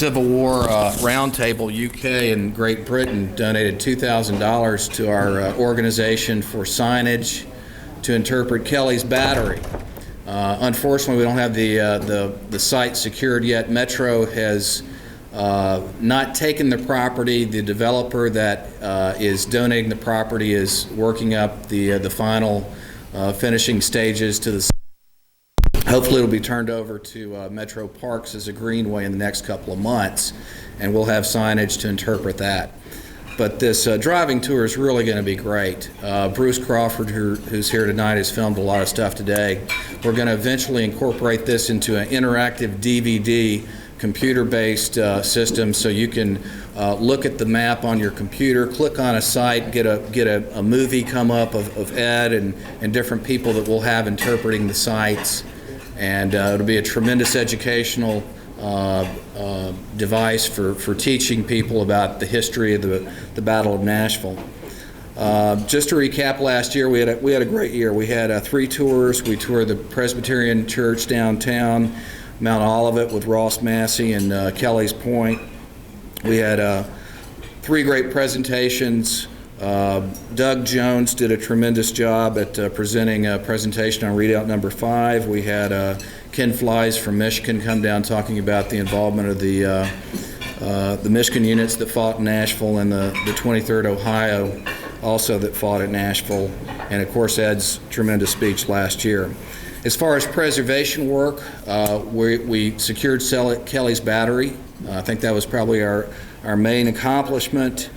Civil War Roundtable UK and Great Britain donated $2,000 to our organization for signage to interpret Kelly's Battery. Unfortunately, we don't have the site secured yet. Metro has not taken the property. The developer that is donating the property is working up the final finishing stages to the. Hopefully it'll be turned over to Metro Parks as a greenway in the next couple of months, and we'll have signage to interpret that. But this driving tour is really going to be great. Bruce Crawford, who's here tonight, has filmed a lot of stuff today. We're going to eventually incorporate this into an interactive DVD computer-based system, so you can look at the map on your computer, click on a site, get a movie come up of Ed and different people that we'll have interpreting the sites. And it'll be a tremendous educational device for teaching people about the history of the Battle of Nashville. Just to recap, last year we had a great year. We had 3 tours. We toured the Presbyterian Church downtown, Mount Olivet with Ross Massey and Kelly's Point. We had 3 great presentations. Doug Jones did a tremendous job at presenting a presentation on readout number 5. We had Ken Flies from Michigan come down talking about the involvement of the Michigan units that fought in Nashville and the 23rd Ohio also that fought at Nashville, and of course Ed's tremendous speech last year. As far as preservation work, we secured Kelly's Battery. I think that was probably our main accomplishment.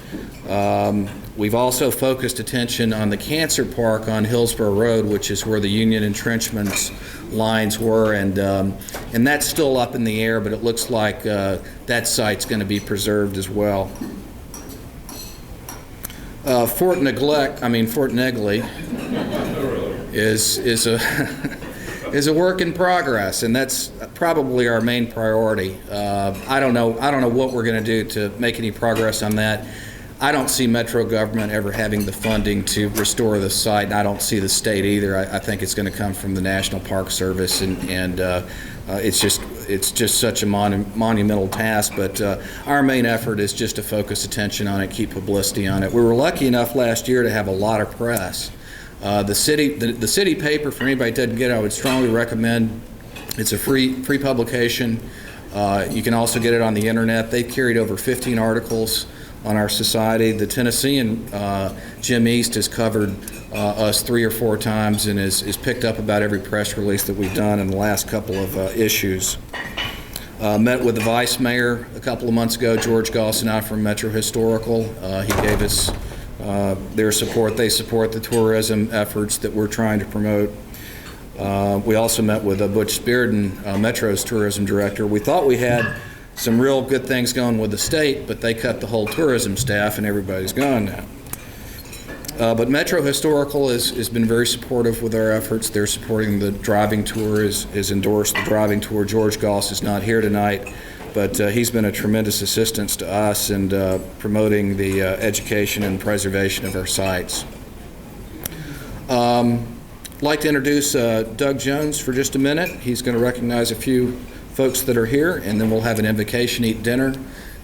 We've also focused attention on the Cancer Park on Hillsborough Road, which is where the Union entrenchments lines were, and that's still up in the air, but it looks like that site's going to be preserved as well. Fort Negley is a work in progress, and that's probably our main priority. I don't know what we're going to do to make any progress on that. I don't see Metro government ever having the funding to restore the site, and I don't see the state either. I think it's going to come from the National Park Service, and it's just such a monumental task. But our main effort is just to focus attention on it, keep publicity on it. We were lucky enough last year to have a lot of press. The city paper, for anybody that doesn't get it, I would strongly recommend. It's a free publication. You can also get it on the internet. They've carried over 15 articles on our society. The Tennessean, Jim East, has covered us 3 or 4 times and is picked up about every press release that we've done in the last couple of issues. Met with the vice mayor a couple of months ago, George Gossenau from Metro Historical. He gave us their support. They support the tourism efforts that we're trying to promote. We also met with Butch Spearden, Metro's tourism director. We thought we had some real good things going with the state, but they cut the whole tourism staff and everybody's gone now. But Metro Historical has been very supportive with our efforts. They're supporting the driving tour, is endorsed the driving tour. George Goss is not here tonight, but he's been a tremendous assistance to us in promoting the education and preservation of our sites. I'd like to introduce Doug Jones for just a minute. He's going to recognize a few folks that are here, and then we'll have an invocation, eat dinner,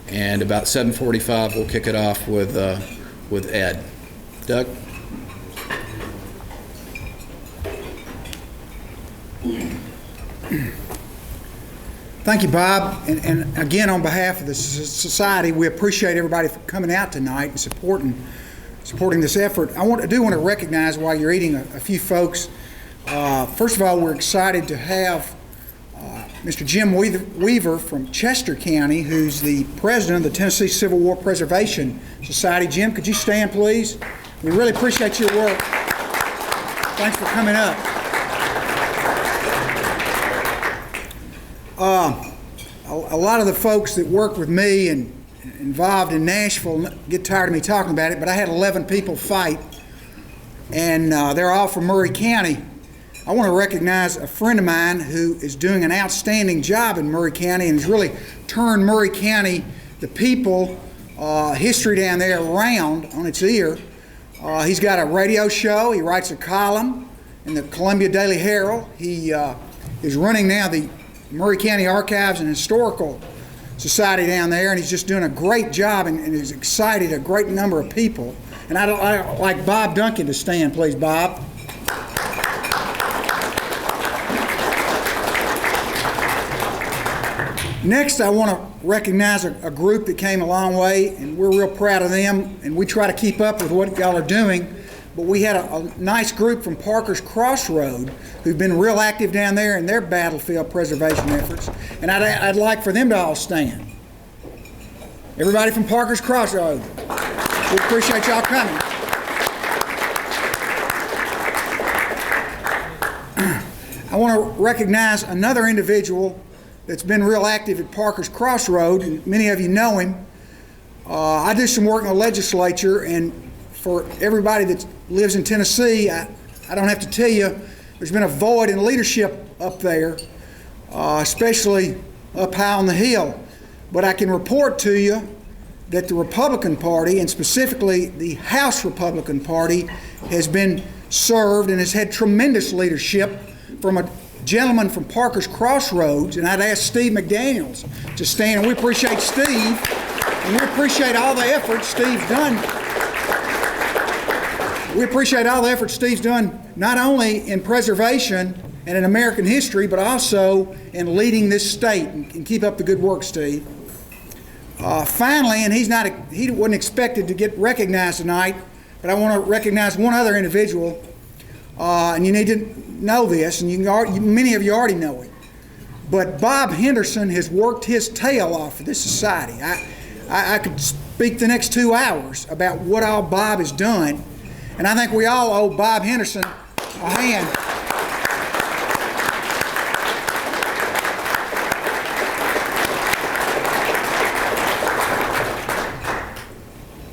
and about 7:45 we'll kick it off with Ed. Doug? Thank you, Bob. And again, on behalf of the society, we appreciate everybody for coming out tonight and supporting this effort. I do want to recognize, while you're eating, a few folks. First of all, we're excited to have Mr. Jim Weaver from Chester County, who's the president of the Tennessee Civil War Preservation Society. Jim, could you stand, please? We really appreciate your work. Thanks for coming up. A lot of the folks that work with me and involved in Nashville get tired of me talking about it, but I had 11 people fight, and they're all from Murray County. I want to recognize a friend of mine who is doing an outstanding job in Murray County and has really turned Murray County, the people, history down there around on its ear. He's got a radio show. He writes a column in the Columbia Daily Herald. He is running now the Murray County Archives and Historical society down there, and he's just doing a great job and has excited a great number of people. And I'd like Bob Duncan to stand, please, Bob. Next, I want to recognize a group that came a long way, and we're real proud of them, and we try to keep up with what y'all are doing. But we had a nice group from Parker's Crossroad who've been real active down there in their battlefield preservation efforts, and I'd like for them to all stand. Everybody from Parker's Crossroad, we appreciate y'all coming. I want to recognize another individual that's been real active at Parker's Crossroad, and many of you know him. I do some work in the legislature, and for everybody that lives in Tennessee, I don't have to tell you, there's been a void in leadership up there, especially up high on the Hill. But I can report to you that the Republican Party, and specifically the House Republican Party, has been served and has had tremendous leadership from a gentleman from Parker's Crossroads, and I'd ask Steve McDaniels to stand, and we appreciate Steve, and we appreciate all the efforts Steve's done. We appreciate all the efforts Steve's done, not only in preservation and in American history, but also in leading this state, and keep up the good work, Steve. Finally, and he wasn't expected to get recognized tonight, but I want to recognize one other individual, and you need to know this, and many of you already know it. But Bob Henderson has worked his tail off for this society. I could speak the next 2 hours about what all Bob has done, and I think we all owe Bob Henderson a hand.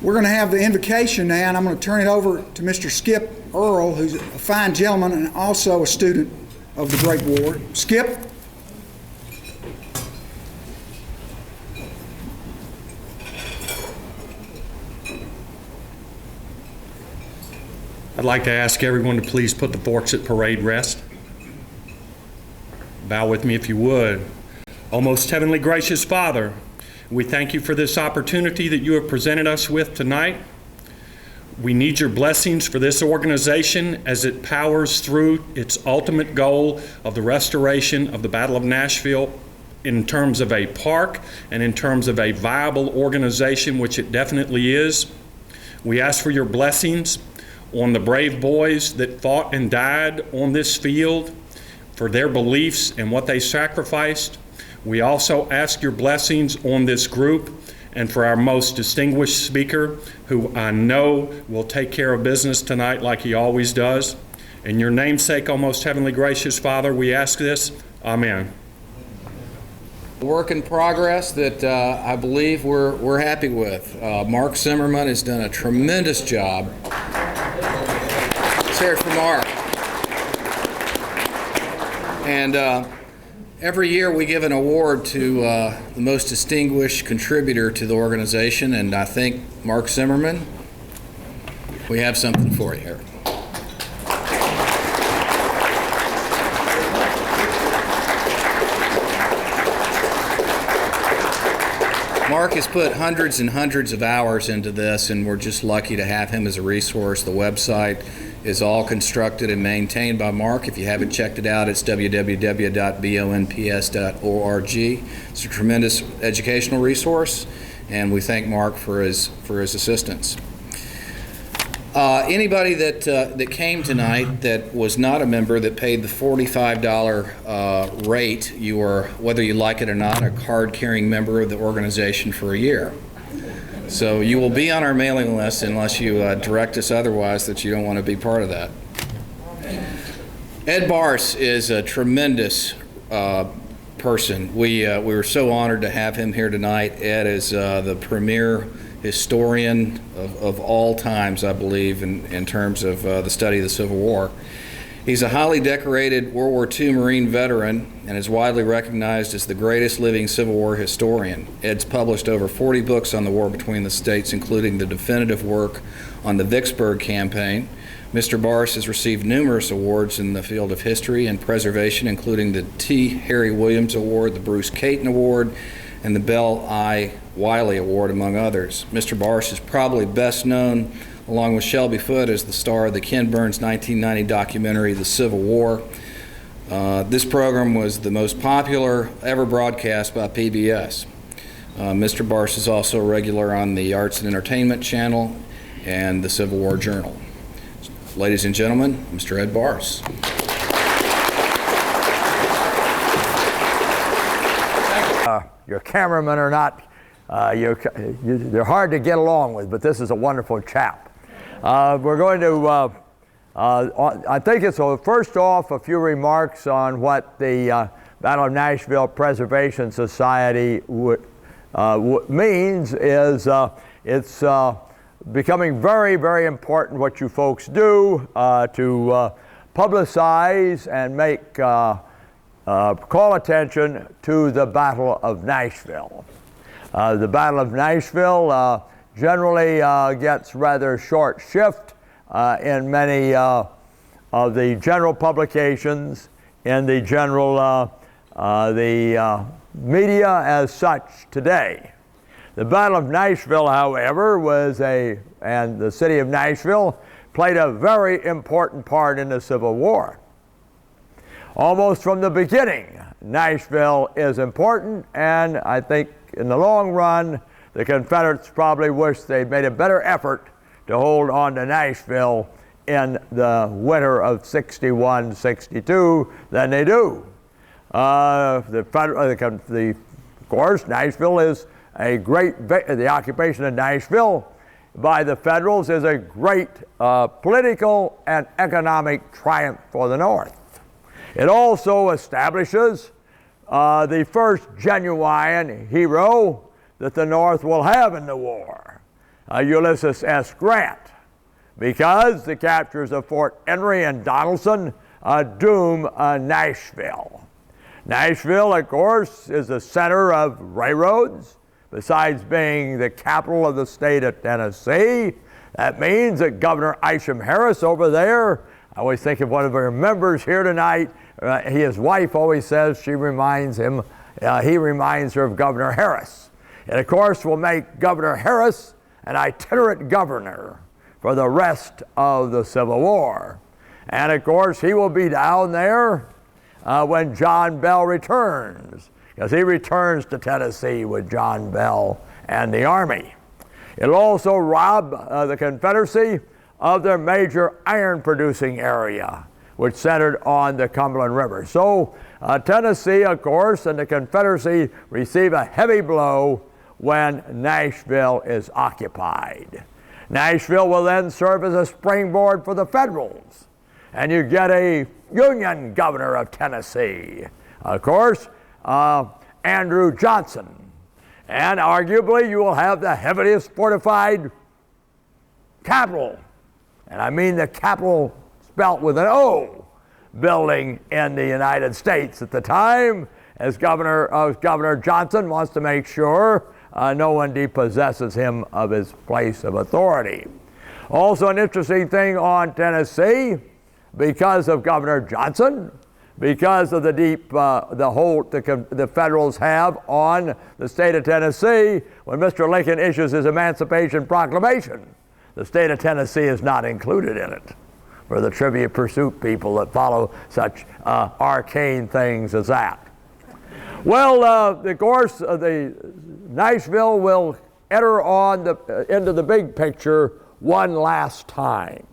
We're going to have the invocation now, and I'm going to turn it over to Mr. Skip Earl, who's a fine gentleman and also a student of the Great War. Skip? I'd like to ask everyone to please put the forks at parade rest. Bow with me if you would. O most heavenly gracious Father, we thank you for this opportunity that you have presented us with tonight. We need your blessings for this organization as it powers through its ultimate goal of the restoration of the Battle of Nashville in terms of a park and in terms of a viable organization, which it definitely is. We ask for your blessings on the brave boys that fought and died on this field for their beliefs and what they sacrificed. We also ask your blessings on this group and for our most distinguished speaker, who I know will take care of business tonight like he always does. In your name's sake, O most heavenly gracious Father, we ask this. Amen. Work in progress that I believe we're happy with. Mark Zimmerman has done a tremendous job. Let's hear it for Mark. And every year we give an award to the most distinguished contributor to the organization, and I think Mark Zimmerman, we have something for you here. Mark has put hundreds and hundreds of hours into this, and we're just lucky to have him as a resource. The website is all constructed and maintained by Mark. If you haven't checked it out, it's www.bonps.org. It's a tremendous educational resource, and we thank Mark for his assistance. Anybody that came tonight that was not a member that paid the $45 rate, you are, whether you like it or not, a card-carrying member of the organization for a year. So you will be on our mailing list unless you direct us otherwise that you don't want to be part of that. Ed Barse is a tremendous person. We were so honored to have him here tonight. Ed is the premier historian of all times, I believe, in terms of the study of the Civil War. He's a highly decorated World War II Marine veteran and is widely recognized as the greatest living Civil War historian. Ed's published over 40 books on the war between the states, including the definitive work on the Vicksburg campaign. Mr. Barse has received numerous awards in the field of history and preservation, including the T. Harry Williams Award, the Bruce Caton Award, and the Bell I. Wiley Award, among others. Mr. Barsh is probably best known, along with Shelby Foote, as the star of the Ken Burns 1990 documentary, The Civil War. This program was the most popular ever broadcast by PBS. Mr. Barsh is also a regular on the Arts and Entertainment Channel and the Civil War Journal. Ladies and gentlemen, Mr. Ed Barsh. Your cameramen are not, they're hard to get along with, but this is a wonderful chap. We're going to, I think it's, first off, a few remarks on what the Battle of Nashville Preservation Society means is it's becoming very, very important what you folks do to publicize and make call attention to the Battle of Nashville. The Battle of Nashville generally gets rather short shift in many of the general publications, in the general media as such today. The Battle of Nashville, however, and the city of Nashville played a very important part in the Civil War. Almost from the beginning, Nashville is important, and I think in the long run, the Confederates probably wish they'd made a better effort to hold on to Nashville in the winter of '61-62 than they do. Of course, Nashville is the occupation of Nashville by the Federals is a great political and economic triumph for the North. It also establishes the first genuine hero that the North will have in the war, Ulysses S. Grant, because the captures of Fort Henry and Donelson doom Nashville. Nashville, of course, is the center of railroads. Besides being the capital of the state of Tennessee, that means that Governor Isham Harris over there, I always think of one of our members here tonight, his wife always says he reminds her of Governor Harris. And of course will make Governor Harris an itinerant governor for the rest of the Civil War. And of course he will be down there when John Bell returns, because he returns to Tennessee with John Bell and the Army. It'll also rob the Confederacy of their major iron-producing area, which centered on the Cumberland River. So Tennessee, of course, and the Confederacy receive a heavy blow when Nashville is occupied. Nashville will then serve as a springboard for the Federals, and you get a Union governor of Tennessee, of course, Andrew Johnson. And arguably you will have the heaviest fortified capital, and I mean the capital spelt with an O, building in the United States at the time, as Governor Johnson wants to make sure no one depossesses him of his place of authority. Also an interesting thing on Tennessee, because of Governor Johnson, because of the deep hold the Federals have on the state of Tennessee, when Mr. Lincoln issues his Emancipation Proclamation, the state of Tennessee is not included in it, for the Trivial Pursuit people that follow such arcane things as that. Well, of course, the Nashville will enter into the big picture one last time.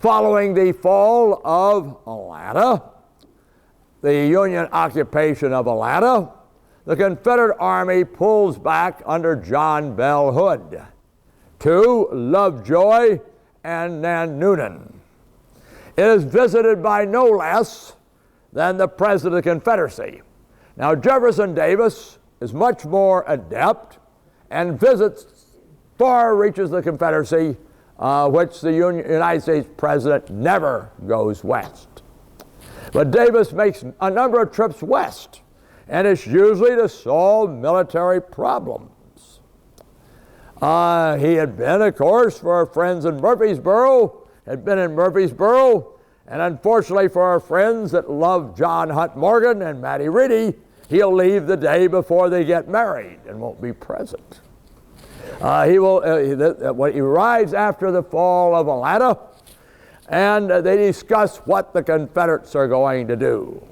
Following the fall of Atlanta, the Union occupation of Atlanta, the Confederate Army pulls back under John Bell Hood to Lovejoy and Nan Noonan. It is visited by no less than the President of the Confederacy. Now, Jefferson Davis is much more adept and visits far reaches the Confederacy, which the United States President never goes west. But Davis makes a number of trips west, and it's usually to solve military problems. He had been, of course, for our friends in Murfreesboro, and unfortunately for our friends that love John Hunt Morgan and Mattie Reedy, he'll leave the day before they get married and won't be present. He arrives after the fall of Atlanta, and they discuss what the Confederates are going to do.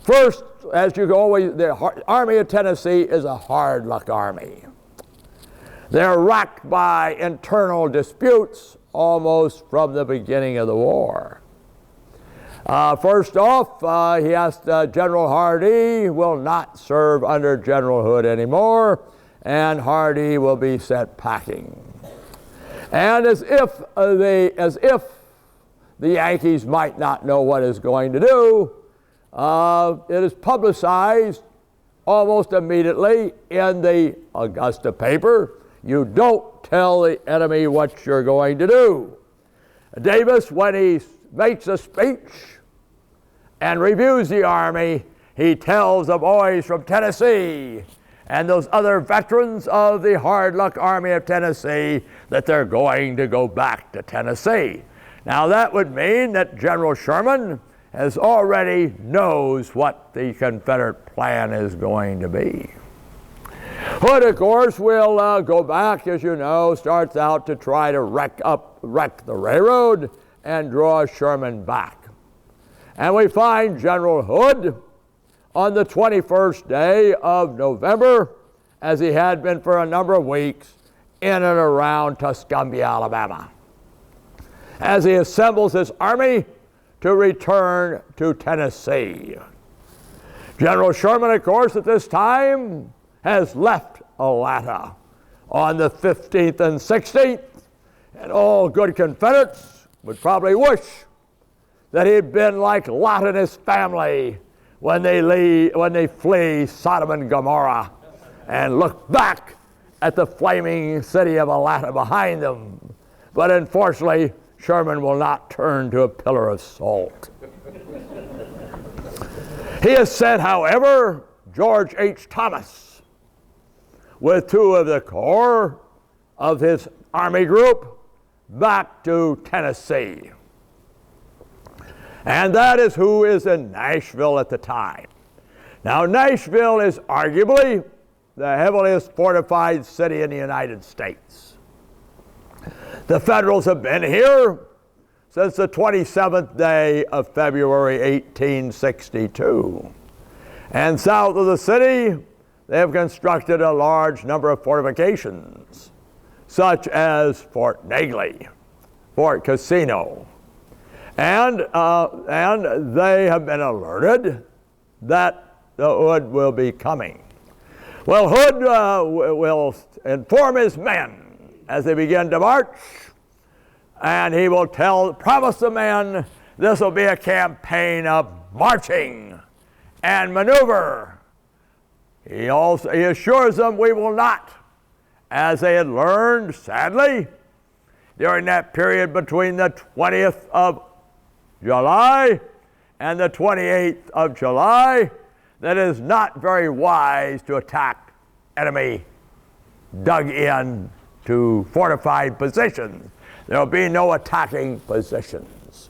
First, as you always, the Army of Tennessee is a hard luck army. They're racked by internal disputes almost from the beginning of the war. First off, General Hardee will not serve under General Hood anymore, and Hardee will be sent packing. And as if the Yankees might not know what it's going to do, it is publicized almost immediately in the Augusta paper. You don't tell the enemy what you're going to do. Davis, when he makes a speech and reviews the Army, he tells the boys from Tennessee and those other veterans of the hard luck Army of Tennessee that they're going to go back to Tennessee. Now that would mean that General Sherman has already knows what the Confederate plan is going to be. Hood, of course, will go back, as you know, starts out to try to wreck the railroad and draw Sherman back. And we find General Hood on the 21st day of November, as he had been for a number of weeks, in and around Tuscumbia, Alabama, as he assembles his army to return to Tennessee. General Sherman, of course, at this time has left Atlanta on the 15th and 16th, and all good Confederates would probably wish that he'd been like Lot and his family when they flee Sodom and Gomorrah and look back at the flaming city of Atlanta behind them. But unfortunately, Sherman will not turn to a pillar of salt. He has sent, however, George H. Thomas with two of the corps of his army group back to Tennessee. And that is who is in Nashville at the time. Now, Nashville is arguably the heaviest fortified city in the United States. The Federals have been here since the 27th day of February 1862. And south of the city, they have constructed a large number of fortifications, such as Fort Negley, Fort Casino, and they have been alerted that the Hood will be coming. Well, Hood will inform his men as they begin to march, and he will promise the men this will be a campaign of marching and maneuver. He assures them we will not, as they had learned, sadly, during that period between the 20th of July and the 28th of July, that it is not very wise to attack enemy dug in to fortified positions. There will be no attacking positions.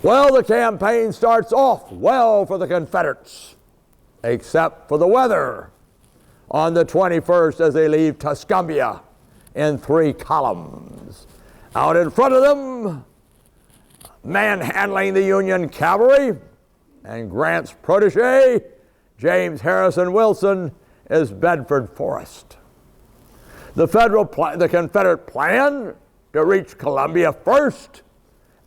Well, the campaign starts off well for the Confederates, except for the weather on the 21st as they leave Tuscumbia in 3 columns. Out in front of them, manhandling the Union cavalry, and Grant's protege, James Harrison Wilson, is Bedford Forrest. The Confederate plan to reach Columbia first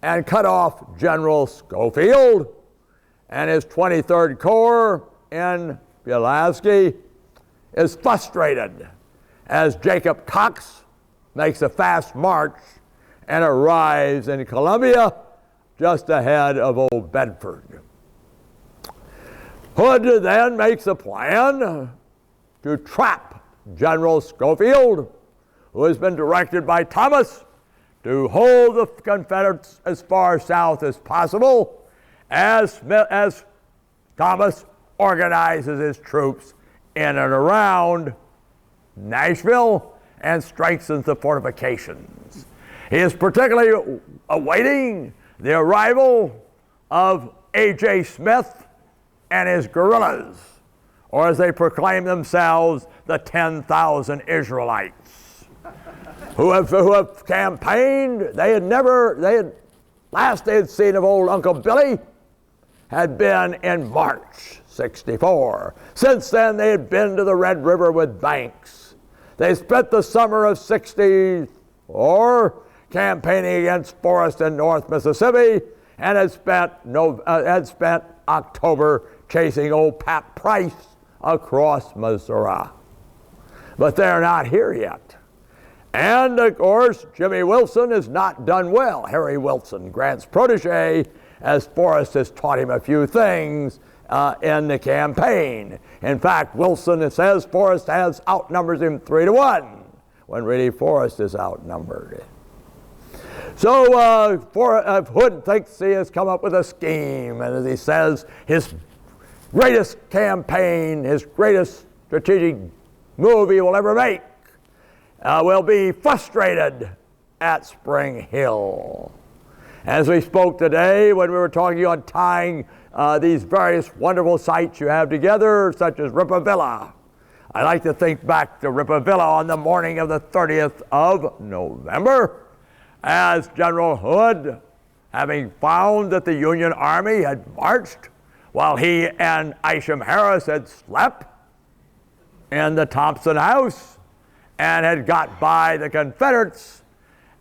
and cut off General Schofield and his 23rd Corps in Pulaski is frustrated as Jacob Cox makes a fast march and arrives in Columbia just ahead of Old Bedford. Hood then makes a plan to trap General Schofield, who has been directed by Thomas to hold the Confederates as far south as possible as Thomas organizes his troops in and around Nashville and strengthens the fortifications. He is particularly awaiting the arrival of A.J. Smith and his guerrillas or as they proclaim themselves, the 10,000 Israelites who have campaigned. Last they had seen of old Uncle Billy had been in March 64. Since then, they had been to the Red River with Banks. They spent the summer of 64 campaigning against Forrest in North Mississippi, and had spent October chasing old Pat Price across Missouri. But they're not here yet. And of course, Jimmy Wilson has not done well. Harry Wilson, Grant's protege, as Forrest has taught him a few things in the campaign. In fact, Wilson says Forrest outnumbers him 3-1, when really Forrest is outnumbered. So Hood thinks he has come up with a scheme, and as he says, his greatest campaign, his greatest strategic move he will ever make will be frustrated at Spring Hill. As we spoke today, when we were talking on tying these various wonderful sites you have together, such as Rippavilla, I like to think back to Rippavilla on the morning of the 30th of November, as General Hood, having found that the Union Army had marched while he and Isham Harris had slept in the Thompson House and had got by the Confederates.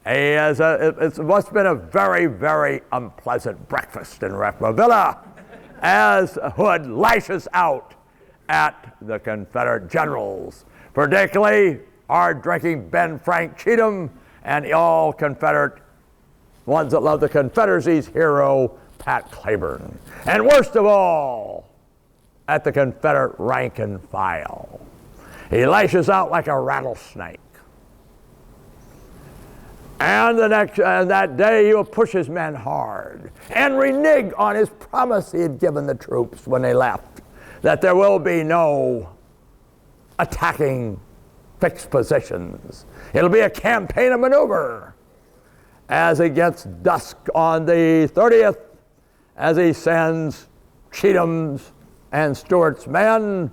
It must have been a very, very unpleasant breakfast in Rippavilla as Hood lashes out at the Confederate generals, particularly hard-drinking Ben Frank Cheatham and all Confederate ones that love the Confederacy's hero, Pat Claiborne. And worst of all, at the Confederate rank and file. He lashes out like a rattlesnake. And that day he will push his men hard and renege on his promise he had given the troops when they left, that there will be no attacking fixed positions. It'll be a campaign of maneuver. As it gets dusk on the 30th, as he sends Cheatham's and Stuart's men,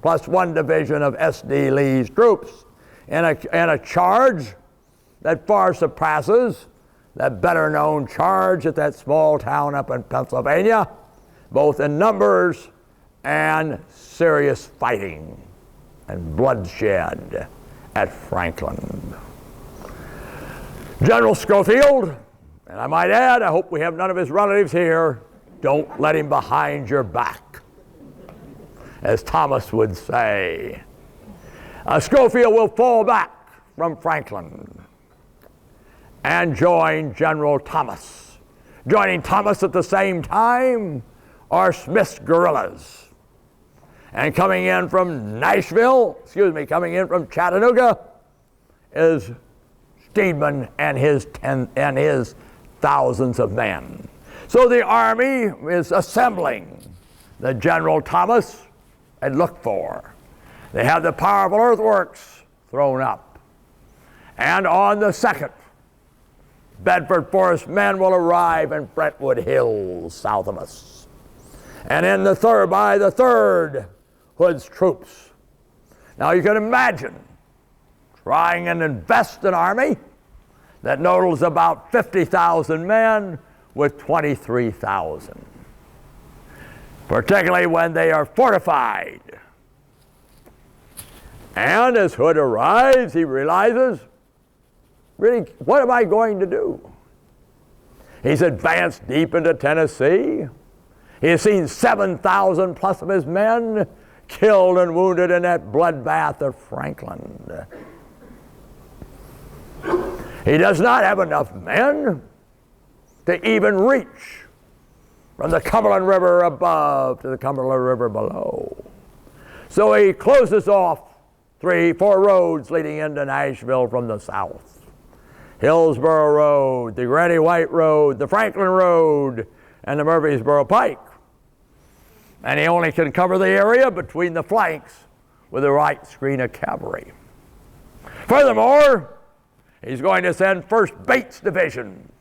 plus one division of S.D. Lee's troops, in a charge that far surpasses that better-known charge at that small town up in Pennsylvania, both in numbers and serious fighting and bloodshed at Franklin. General Schofield, and I might add, I hope we have none of his relatives here, don't let him behind your back, as Thomas would say. Schofield will fall back from Franklin and join General Thomas. Joining Thomas at the same time are Smith's guerrillas. And coming in from Chattanooga is Steedman and his thousands of men. So the Army is assembling the General Thomas had looked for. They have the powerful earthworks thrown up. And on the 2nd, Bedford Forrest men will arrive in Brentwood Hills, south of us. And by the 3rd, Hood's troops. Now you can imagine trying and invest an army that totals about 50,000 men with 23,000, particularly when they are fortified. And as Hood arrives, he realizes, really, what am I going to do? He's advanced deep into Tennessee. He has seen 7,000 plus of his men killed and wounded in that bloodbath of Franklin. He does not have enough men to even reach from the Cumberland River above to the Cumberland River below. So he closes off 3-4 roads leading into Nashville from the south. Hillsborough Road, the Granny White Road, the Franklin Road, and the Murfreesboro Pike. And he only can cover the area between the flanks with the right screen of cavalry. Furthermore, he's going to send first Bates Division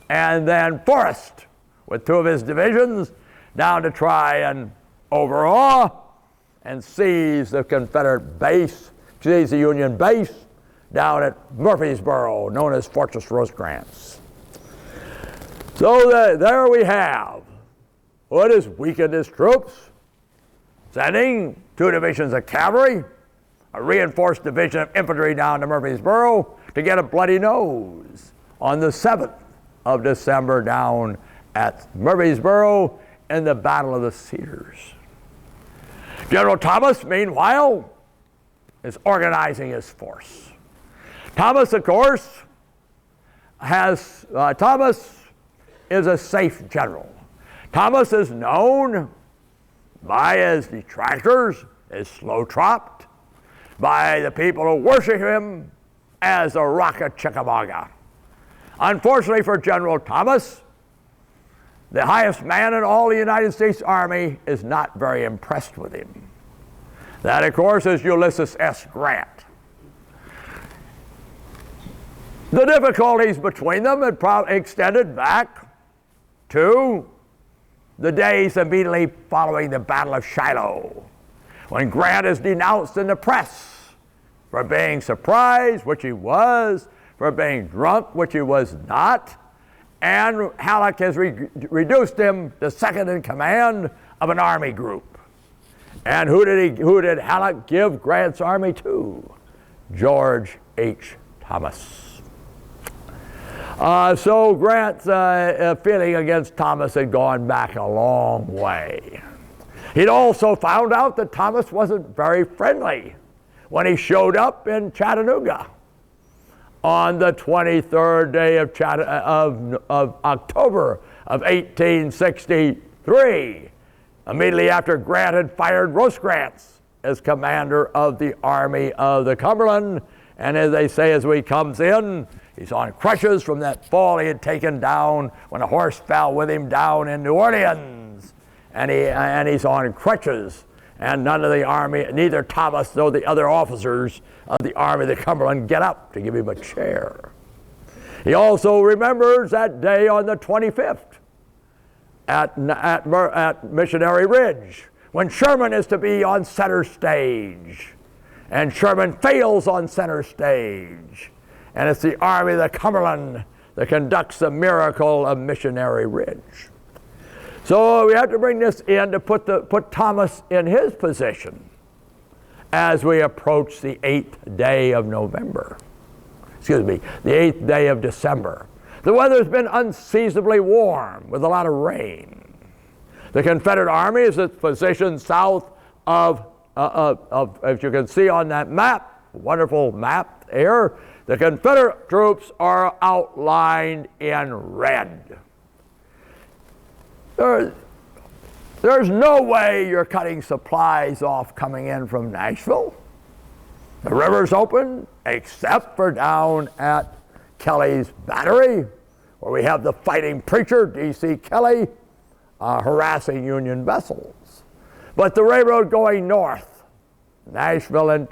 and then Forrest with 2 of his divisions down to try and overawe and seize the Confederate base, seize the Union base down at Murfreesboro, known as Fortress Rosecrans. So there we have what has weakened his troops, sending 2 divisions of cavalry, a reinforced division of infantry down to Murfreesboro to get a bloody nose on the 7th of December down at Murfreesboro in the Battle of the Cedars. General Thomas, meanwhile, is organizing his force. Thomas, of course, Thomas is a safe general. Thomas is known by his detractors as slow-tropped, by the people who worship him as the Rock of Chickamauga. Unfortunately for General Thomas, the highest man in all the United States Army is not very impressed with him. That, of course, is Ulysses S. Grant. The difficulties between them had probably extended back to the days immediately following the Battle of Shiloh, when Grant is denounced in the press for being surprised, which he was, for being drunk, which he was not, and Halleck has reduced him to second in command of an army group. And who did Halleck give Grant's army to? George H. Thomas. So Grant's feeling against Thomas had gone back a long way. He'd also found out that Thomas wasn't very friendly when he showed up in Chattanooga on the 23rd day of October of 1863, immediately after Grant had fired Rosecrans as commander of the Army of the Cumberland. And as they say, as he comes in, he's on crutches from that fall he had taken down when a horse fell with him down in New Orleans. And he's on crutches. And none of the Army, neither Thomas nor the other officers of the Army of the Cumberland get up to give him a chair. He also remembers that day on the 25th at Missionary Ridge, when Sherman is to be on center stage. And Sherman fails on center stage. And it's the Army of the Cumberland that conducts the miracle of Missionary Ridge. So we have to bring this in to put Thomas in his position as we approach the 8th day of November. Excuse me, the 8th day of December. The weather's been unseasonably warm with a lot of rain. The Confederate Army is positioned south of, as you can see on that map, wonderful map here, the Confederate troops are outlined in red. There's no way you're cutting supplies off coming in from Nashville. The river's open, except for down at Kelly's Battery, where we have the fighting preacher, D.C. Kelly, harassing Union vessels. But the railroad going north, the Nashville and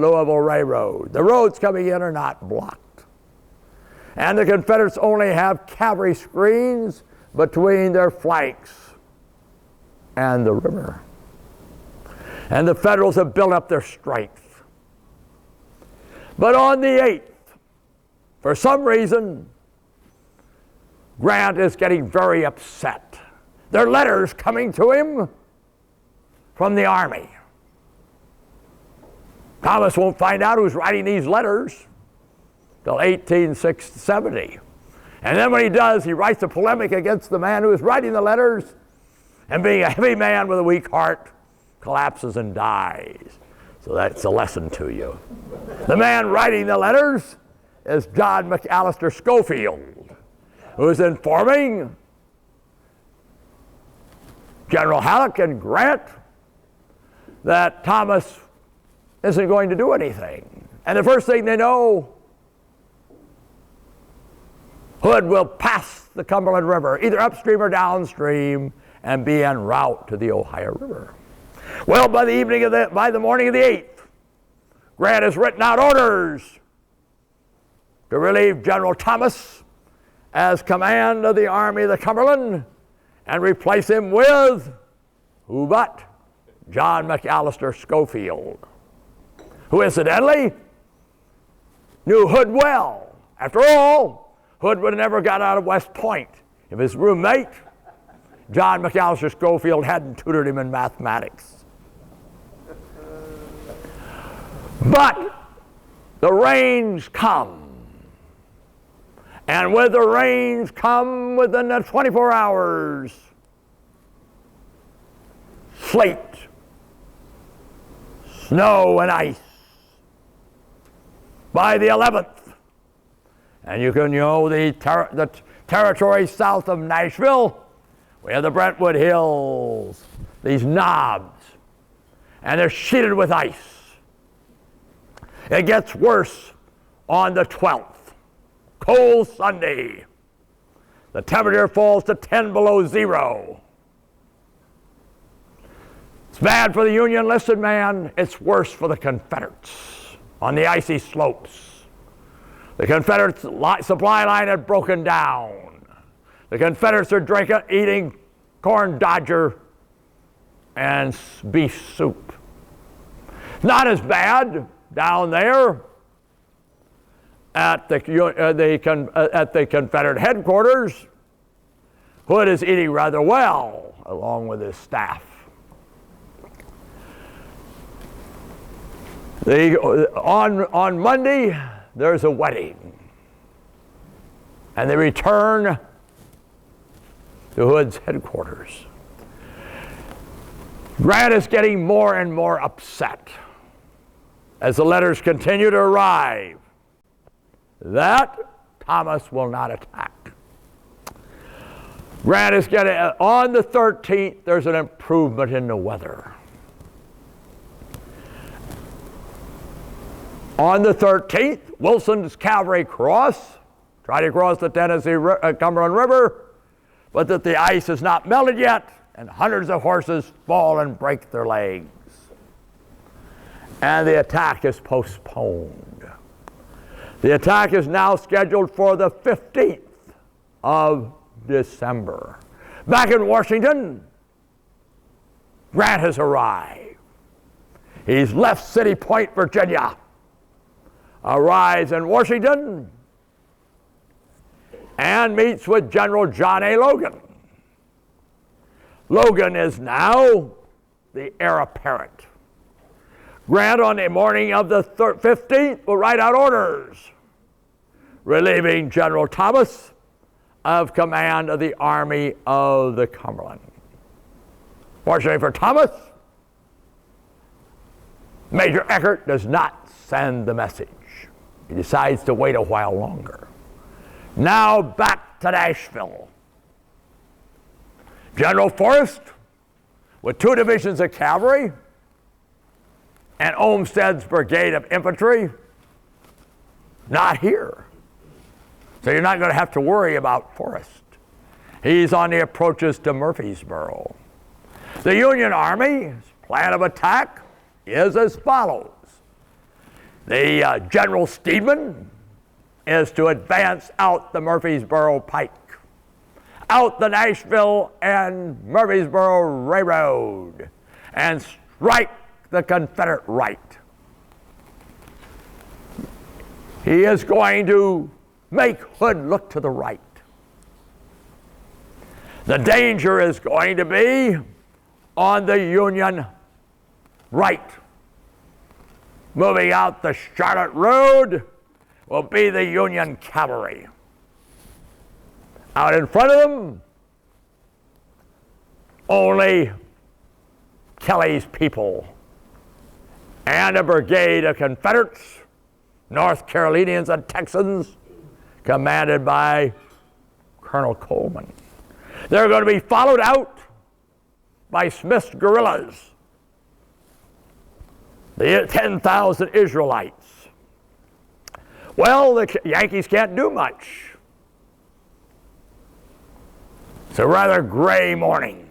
Louisville Railroad, the roads coming in are not blocked. And the Confederates only have cavalry screens between their flanks and the river. And the Federals have built up their strength. But on the 8th, for some reason, Grant is getting very upset. There are letters coming to him from the Army. Thomas won't find out who's writing these letters till 1870. And then when he does, he writes a polemic against the man who is writing the letters, and being a heavy man with a weak heart, collapses and dies. So that's a lesson to you. The man writing the letters is John McAllister Schofield, who is informing General Halleck and Grant that Thomas isn't going to do anything. And the first thing they know, Hood will pass the Cumberland River, either upstream or downstream, and be en route to the Ohio River. Well, by the morning of the 8th, Grant has written out orders to relieve General Thomas as command of the Army of the Cumberland and replace him with who but John McAllister Schofield, who incidentally knew Hood well. After all, Hood would have never got out of West Point if his roommate, John McAllister Schofield, hadn't tutored him in mathematics. But the rains come. And with the rains come within the 24 hours, sleet, snow, and ice. By the 11th, and you can know the territory south of Nashville, we have the Brentwood Hills, these knobs, and they're sheeted with ice. It gets worse on the 12th. Cold Sunday. The temperature falls to 10 below zero. It's bad for the Union enlisted man. It's worse for the Confederates on the icy slopes. The Confederate supply line had broken down. The Confederates are eating corn dodger and beef soup. Not as bad down there at the Confederate headquarters. Hood is eating rather well, along with his staff. On Monday, there's a wedding, and they return to Hood's headquarters. Grant is getting more and more upset as the letters continue to arrive that Thomas will not attack. Grant is getting, on the 13th, there's an improvement in the weather. On the 13th, Wilson's cavalry try to cross the Cumberland River, but that the ice has not melted yet, and hundreds of horses fall and break their legs. And the attack is postponed. The attack is now scheduled for the 15th of December. Back in Washington, Grant has arrived. He's left City Point, Virginia, arrives in Washington, and meets with General John A. Logan. Logan is now the heir apparent. Grant, on the morning of the 15th, will write out orders relieving General Thomas of command of the Army of the Cumberland. Fortunately for Thomas, Major Eckert does not send the message. He decides to wait a while longer. Now back to Nashville. General Forrest, with 2 divisions of cavalry and Olmsted's brigade of infantry, not here. So you're not going to have to worry about Forrest. He's on the approaches to Murfreesboro. The Union Army's plan of attack is as follows. The General Steedman is to advance out the Murfreesboro Pike, out the Nashville and Murfreesboro Railroad, and strike the Confederate right. He is going to make Hood look to the right. The danger is going to be on the Union right. Moving out the Charlotte Road will be the Union cavalry. Out in front of them, only Kelly's people and a brigade of Confederates, North Carolinians and Texans, commanded by Colonel Coleman. They're going to be followed out by Smith's guerrillas, the 10,000 Israelites. Well, the Yankees can't do much. It's a rather gray morning.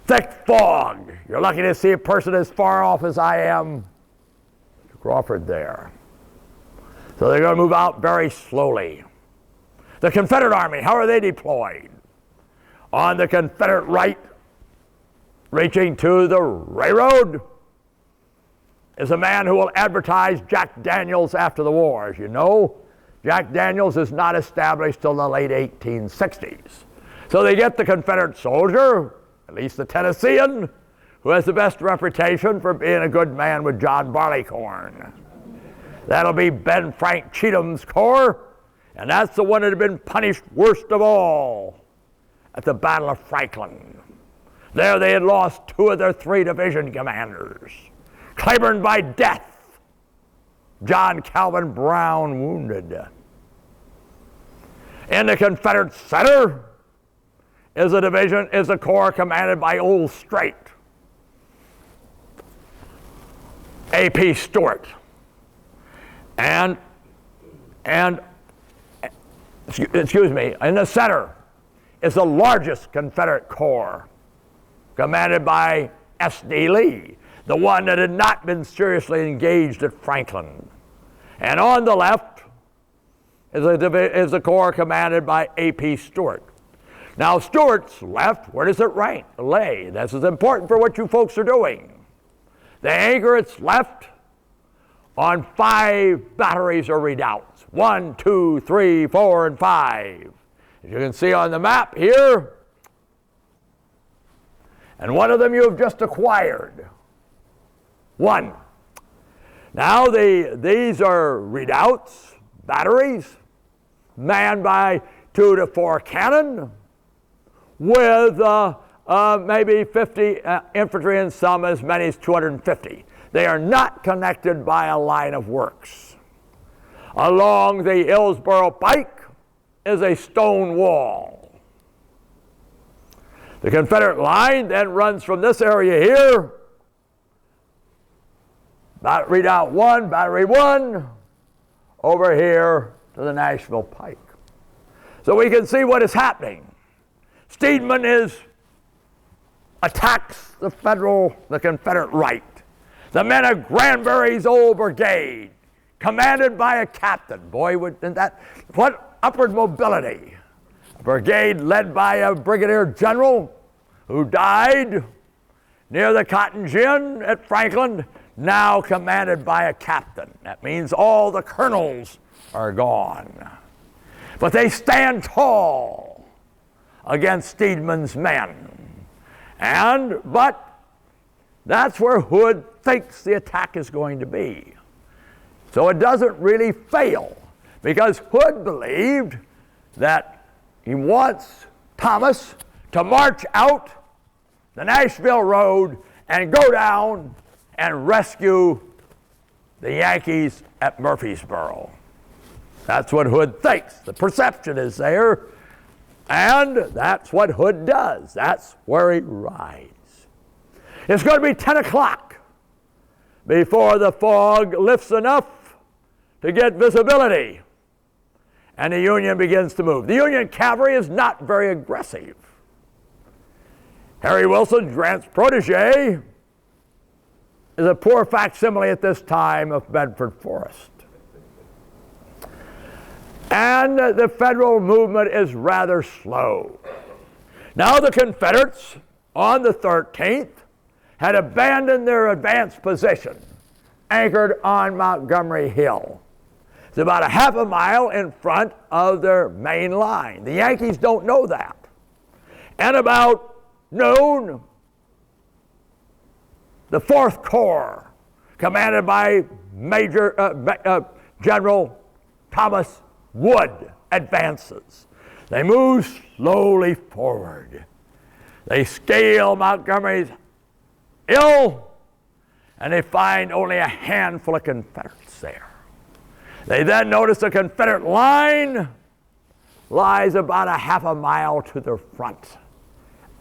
Thick fog. You're lucky to see a person as far off as I am. Crawford there. So they're going to move out very slowly. The Confederate Army, how are they deployed? On the Confederate right, reaching to the railroad is a man who will advertise Jack Daniels after the war. As you know, Jack Daniels is not established till the late 1860s. So they get the Confederate soldier, at least the Tennessean, who has the best reputation for being a good man with John Barleycorn. That'll be Ben Frank Cheatham's corps, and that's the one that had been punished worst of all at the Battle of Franklin. There they had lost 2 of their 3 division commanders. Claiborne by death, John Calvin Brown wounded. In the Confederate center is a corps commanded by Old Strait, A.P. Stewart. And excuse me, in the center is the largest Confederate corps, commanded by S.D. Lee, the one that had not been seriously engaged at Franklin. And on the left is a corps commanded by A.P. Stewart. Now, Stewart's left, where does it lay? This is important for what you folks are doing. They anchor its left on 5 batteries or redoubts. 1, 2, 3, 4, and 5. As you can see on the map here, and one of them you have just acquired. 1. Now these are redoubts, batteries, manned by 2 to 4 cannon, with maybe 50 infantry and some as many as 250. They are not connected by a line of works. Along the Hillsborough Pike is a stone wall. The Confederate line then runs from this area here, redoubt 1, battery 1, over here to the Nashville Pike. So we can see what is happening. Steedman attacks the Confederate right. The men of Granbury's old brigade, commanded by a captain. Boy, what upward mobility. A brigade led by a brigadier general who died near the Cotton Gin at Franklin, now commanded by a captain. That means all the colonels are gone. But they stand tall against Steedman's men. But that's where Hood thinks the attack is going to be. So it doesn't really fail, because Hood believed that he wants Thomas to march out the Nashville Road and go down and rescue the Yankees at Murfreesboro. That's what Hood thinks. The perception is there, and that's what Hood does. That's where he rides. It's going to be 10 o'clock before the fog lifts enough to get visibility, and the Union begins to move. The Union cavalry is not very aggressive. Harry Wilson, Grant's protege, is a poor facsimile at this time of Bedford Forrest. And the Federal movement is rather slow. Now the Confederates, on the 13th, had abandoned their advanced position, anchored on Montgomery Hill. It's about a half a mile in front of their main line. The Yankees don't know that. And about noon, the 4th Corps, commanded by General Thomas Wood, advances. They move slowly forward. They scale Montgomery's Hill, and they find only a handful of Confederates there. They then notice the Confederate line lies about a half a mile to their front,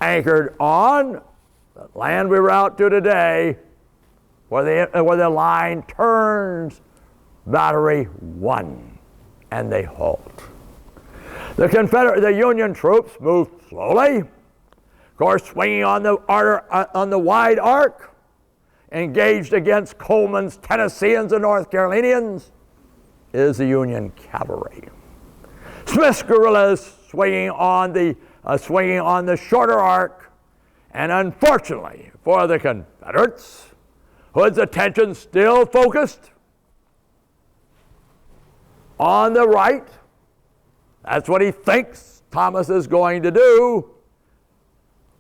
anchored on the land we were out to today, where the line turns Battery 1, and they halt. The Union troops move slowly, of course, swinging on the wide arc, engaged against Coleman's Tennesseans and North Carolinians is the Union cavalry. Smith's guerrillas swinging on the shorter arc And unfortunately for the Confederates, Hood's attention still focused on the right. That's what he thinks Thomas is going to do.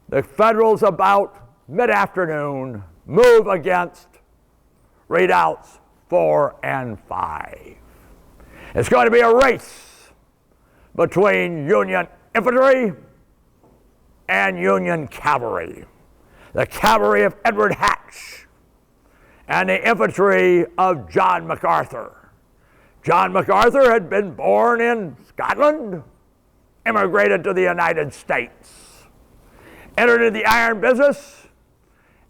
The Federals, about mid-afternoon, move against redoubts 4 and 5. It's going to be a race between Union infantry and Union cavalry. The cavalry of Edward Hatch and the infantry of John MacArthur. John MacArthur had been born in Scotland, immigrated to the United States, entered into the iron business,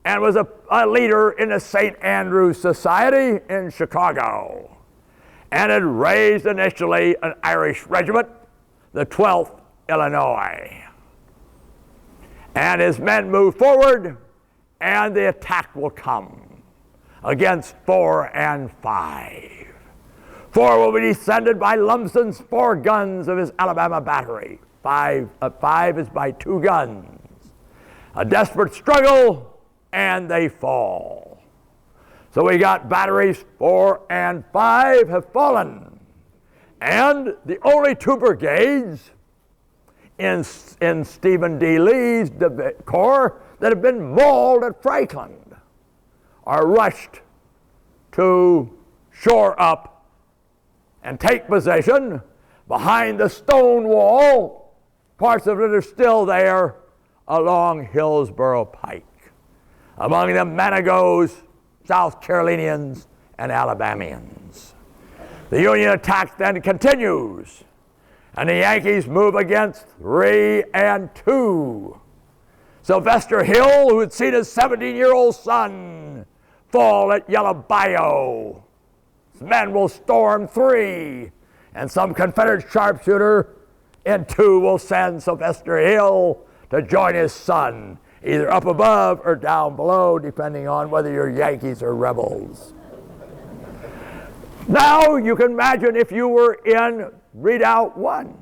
and was a leader in the St. Andrews Society in Chicago, and had raised initially an Irish regiment, the 12th Illinois. And his men move forward, and the attack will come against 4 and 5. 4 will be descended by Lumsden's 4 guns of his Alabama battery. 5 is by 2 guns. A desperate struggle, and they fall. So we got batteries 4 and 5 have fallen. And the only 2 brigades in Stephen D. Lee's corps that have been mauled at Franklin are rushed to shore up and take possession behind the stone wall. Parts of it are still there along Hillsborough Pike. Among them, Manigos, South Carolinians, and Alabamians. The Union attack then continues, and the Yankees move against 3 and 2. Sylvester Hill, who had seen his 17-year-old son fall at Yellow Bayou. His men will storm 3, and some Confederate sharpshooter in 2 will send Sylvester Hill to join his son, either up above or down below, depending on whether you're Yankees or rebels. Now you can imagine if you were in Redoubt 1.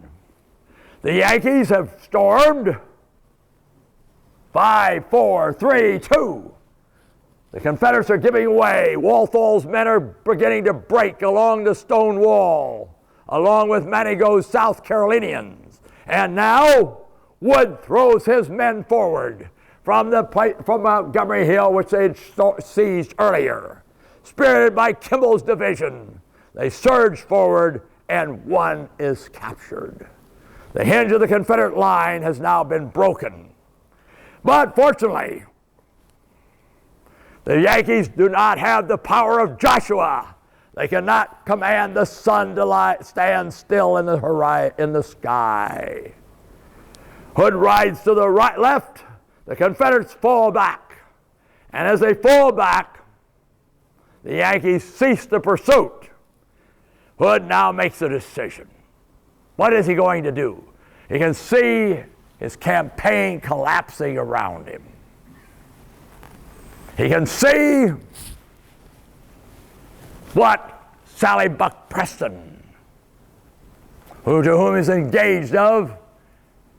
The Yankees have stormed 5, 4, 3, 2. The Confederates are giving way. Walthall's men are beginning to break along the stone wall, along with Manigault's South Carolinians. And now Wood throws his men forward from Montgomery Hill, which they had seized earlier. Spirited by Kimball's division, they surge forward, and 1 is captured. The hinge of the Confederate line has now been broken. But fortunately, the Yankees do not have the power of Joshua. They cannot command the sun to stand still in the sky. Hood rides to the left. The Confederates fall back. And as they fall back, the Yankees cease the pursuit. Hood now makes a decision. What is he going to do? He can see his campaign collapsing around him. He can see what Sally Buck Preston, to whom he's engaged of,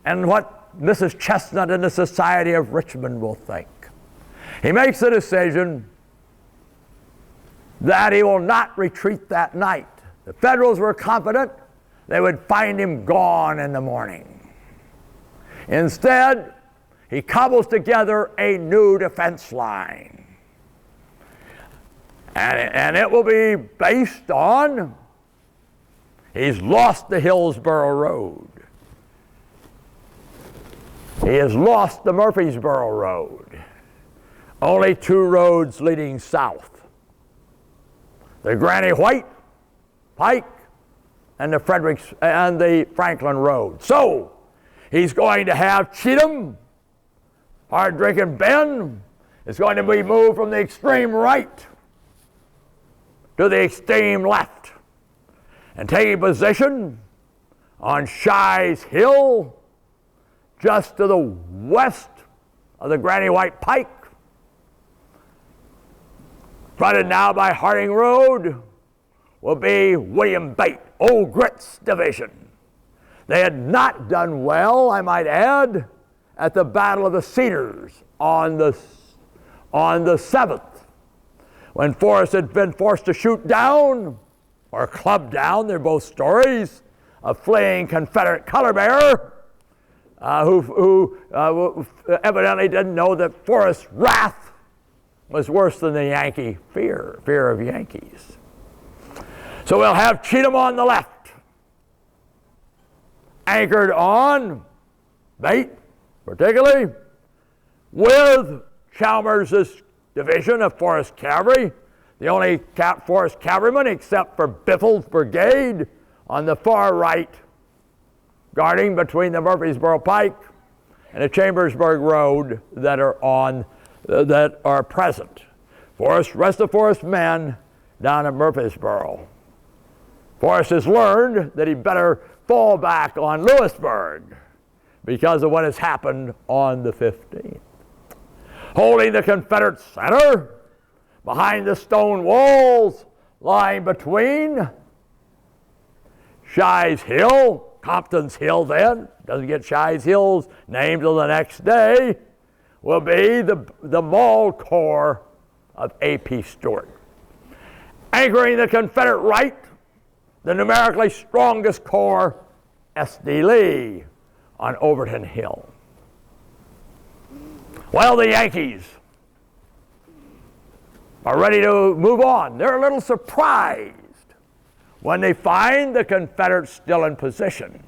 and what Mrs. Chestnut and the Society of Richmond will think. He makes the decision that he will not retreat that night. The Federals were confident they would find him gone in the morning. Instead, he cobbles together a new defense line. And it will be based on he's lost the Hillsborough Road. He has lost the Murfreesboro Road. Only 2 roads leading south. The Granny White Pike and the Franklin Road. So he's going to have Cheatham, Hard Drinking Ben, is going to be moved from the extreme right to the extreme left, and taking position on Shies Hill, just to the west of the Granny White Pike, fronted now by Harding Road, will be William Bate, Old Grit's division. They had not done well, I might add, at the Battle of the Cedars on the 7th, when Forrest had been forced to shoot down, or club down, they're both stories, a fleeing Confederate color bearer who evidently didn't know that Forrest's wrath was worse than the Yankee fear of Yankees. So we'll have Cheatham on the left, anchored on Bate, particularly, with Chalmers' division of Forrest Cavalry, the only Forrest cavalryman except for Biffle's brigade on the far right, guarding between the Murfreesboro Pike and the Chambersburg Road that are present. Rest of Forrest's men down at Murfreesboro. Forrest has learned that he better fall back on Lewisburg because of what has happened on the 15th. Holding the Confederate center behind the stone walls lying between Shies Hill, Compton's Hill then, doesn't get Shies Hill's name till the next day, will be the Mall Corps of A.P. Stewart. Anchoring the Confederate right, the numerically strongest corps, S.D. Lee, on Overton Hill. Well, the Yankees are ready to move on. They're a little surprised when they find the Confederates still in position.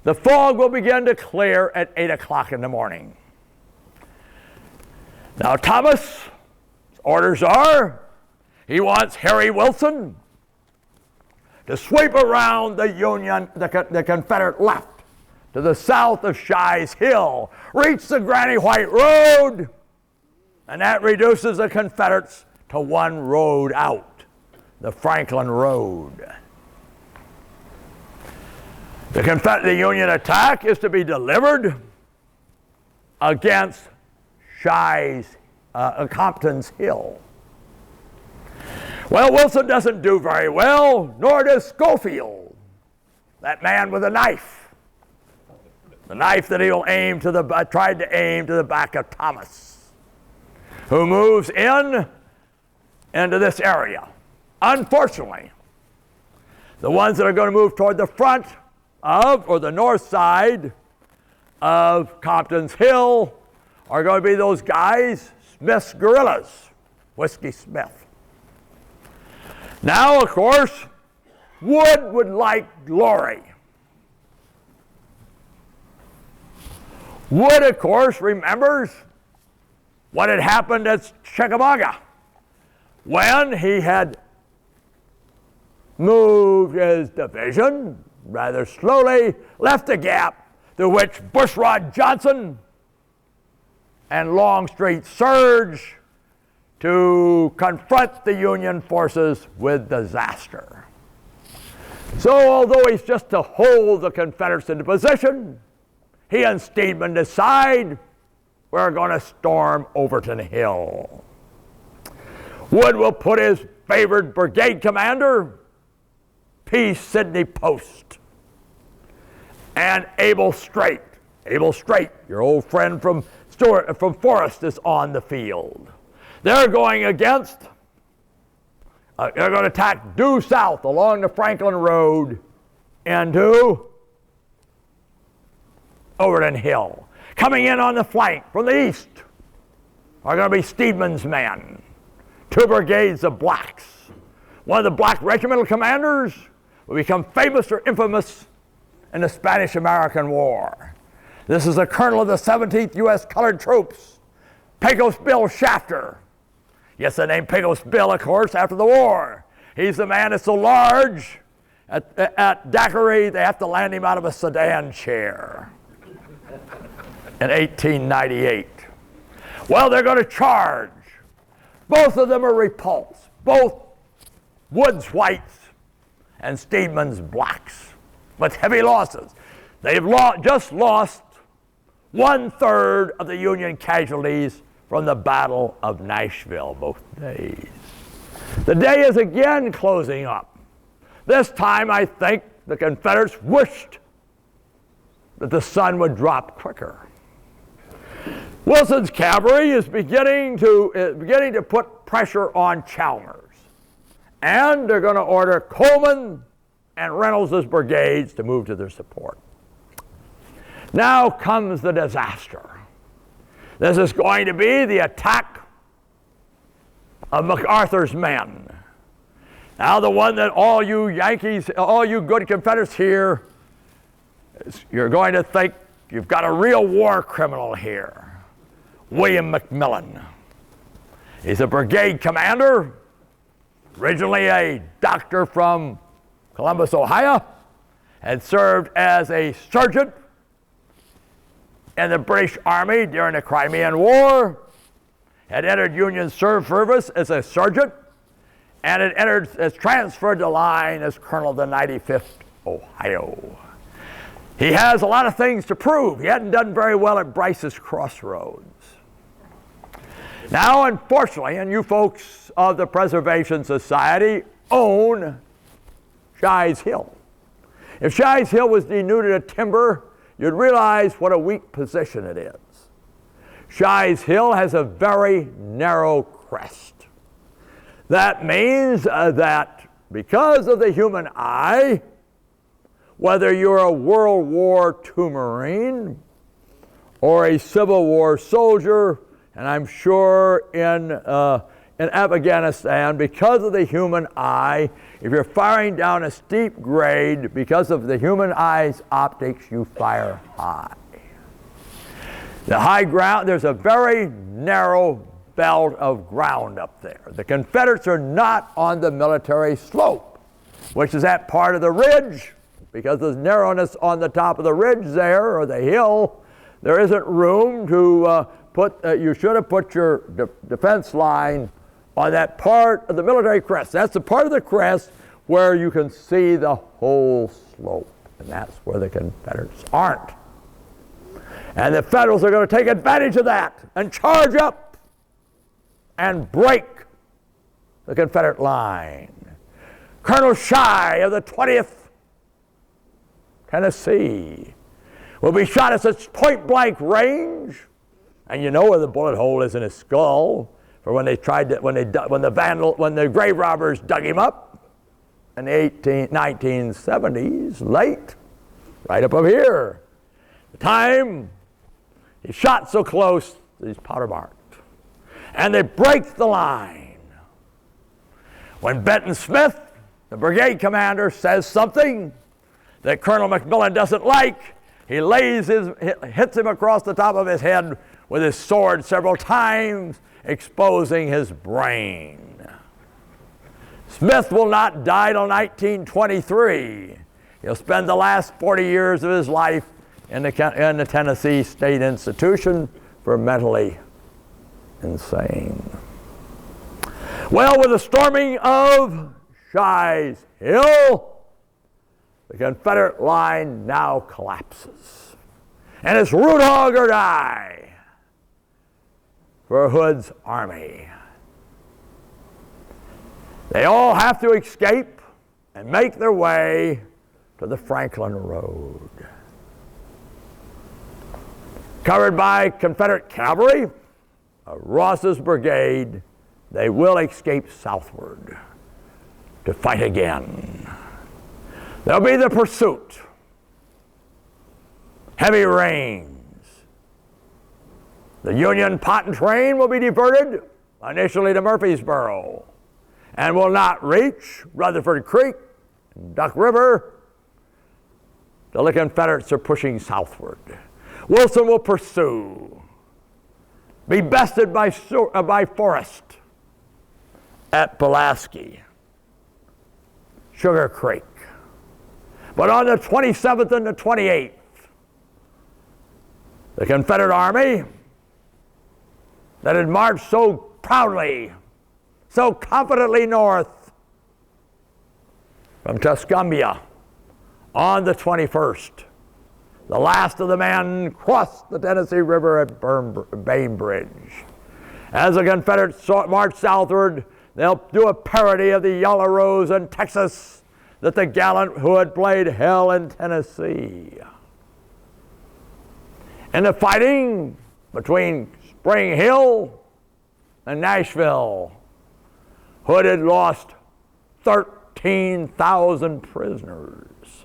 The fog will begin to clear at 8 o'clock in the morning. Now, Thomas' orders are, he wants Harry Wilson to sweep around the Confederate left to the south of Shies Hill, reach the Granny White Road, and that reduces the Confederates to one road out, the Franklin Road. The Union attack is to be delivered against Compton's Hill. Well, Wilson doesn't do very well, nor does Schofield, that man with a knife. The knife that he'll tried to aim to the back of Thomas, who moves into this area. Unfortunately, the ones that are going to move toward the front of, or the north side of Compton's Hill are going to be those guys, Smith's guerrillas, Whiskey Smith. Now, of course, Wood would like glory. Wood, of course, remembers what had happened at Chickamauga when he had moved his division rather slowly, left a gap through which Bushrod Johnson and Longstreet surged to confront the Union forces with disaster. So although he's just to hold the Confederates into position, he and Steedman decide we're going to storm Overton Hill. Wood will put his favored brigade commander, P. Sidney Post, and Abel Strait, your old friend from Forrest, is on the field. They're going against, they're going to attack due south along the Franklin Road into Overton Hill. Coming in on the flank from the east are going to be Steedman's men, 2 brigades of blacks. One of the black regimental commanders will become famous or infamous in the Spanish-American War. This is the colonel of the 17th U.S. Colored Troops, Pecos Bill Shafter. Yes, the name Pecos Bill, of course, after the war. He's the man that's so large, at Daiquiri, they have to land him out of a sedan chair in 1898. Well, they're going to charge. Both of them are repulsed, both Wood's whites and Steedman's blacks, with heavy losses. They've just lost 1/3 of the Union casualties from the Battle of Nashville both days. The day is again closing up. This time, I think the Confederates wished that the sun would drop quicker. Wilson's cavalry is beginning to put pressure on Chalmers. And they're going to order Coleman and Reynolds' brigades to move to their support. Now comes the disaster. This is going to be the attack of MacArthur's men. Now the one that all you Yankees, all you good Confederates here, you're going to think you've got a real war criminal here. William McMillan. He's a brigade commander, originally a doctor from Columbus, Ohio, had served as a sergeant in the British Army during the Crimean War, had entered Union service as a sergeant, and has transferred the line as colonel of the 95th Ohio. He has a lot of things to prove. He hadn't done very well at Bryce's Crossroads. Now, unfortunately, and you folks of the Preservation Society own Shies Hill. If Shies Hill was denuded of timber, you'd realize what a weak position it is. Shies Hill has a very narrow crest. That means that because of the human eye, whether you're a World War II Marine or a Civil War soldier, and I'm sure in Afghanistan, because of the human eye, if you're firing down a steep grade, because of the human eye's optics, you fire high. The high ground, there's a very narrow belt of ground up there. The Confederates are not on the military slope, which is that part of the ridge. Because of the narrowness on the top of the ridge there, or the hill, there isn't room to you should have put your defense line on that part of the military crest. That's the part of the crest where you can see the whole slope. And that's where the Confederates aren't. And the Federals are going to take advantage of that and charge up and break the Confederate line. Colonel Shy of the 20th Tennessee will be shot at such point-blank range, and you know where the bullet hole is in his skull. For when they tried to, when the grave robbers dug him up in the 1970s, late, right up here. The time he shot so close that he's powder marked, and they break the line. When Benton Smith, the brigade commander, says something that Colonel McMillan doesn't like, he hits him across the top of his head with his sword several times, exposing his brain. Smith will not die till 1923. He'll spend the last 40 years of his life in the Tennessee State Institution for mentally insane. Well, with the storming of Shies Hill, the Confederate line now collapses. And it's root hog or die for Hood's army. They all have to escape and make their way to the Franklin Road. Covered by Confederate cavalry, Ross's brigade, they will escape southward to fight again. There'll be the pursuit. Heavy rains. The Union Cotton train will be diverted initially to Murfreesboro and will not reach Rutherford Creek and Duck River till the Confederates are pushing southward. Wilson will pursue, be bested by Forrest at Pulaski, Sugar Creek. But on the 27th and the 28th, the Confederate Army that had marched so proudly, so confidently north from Tuscumbia on the 21st, the last of the men crossed the Tennessee River at Bainbridge. As the Confederates marched southward, they'll do a parody of the Yellow Rose in Texas that the gallant who had played hell in Tennessee. In the fighting, between Spring Hill and Nashville. Hood had lost 13,000 prisoners,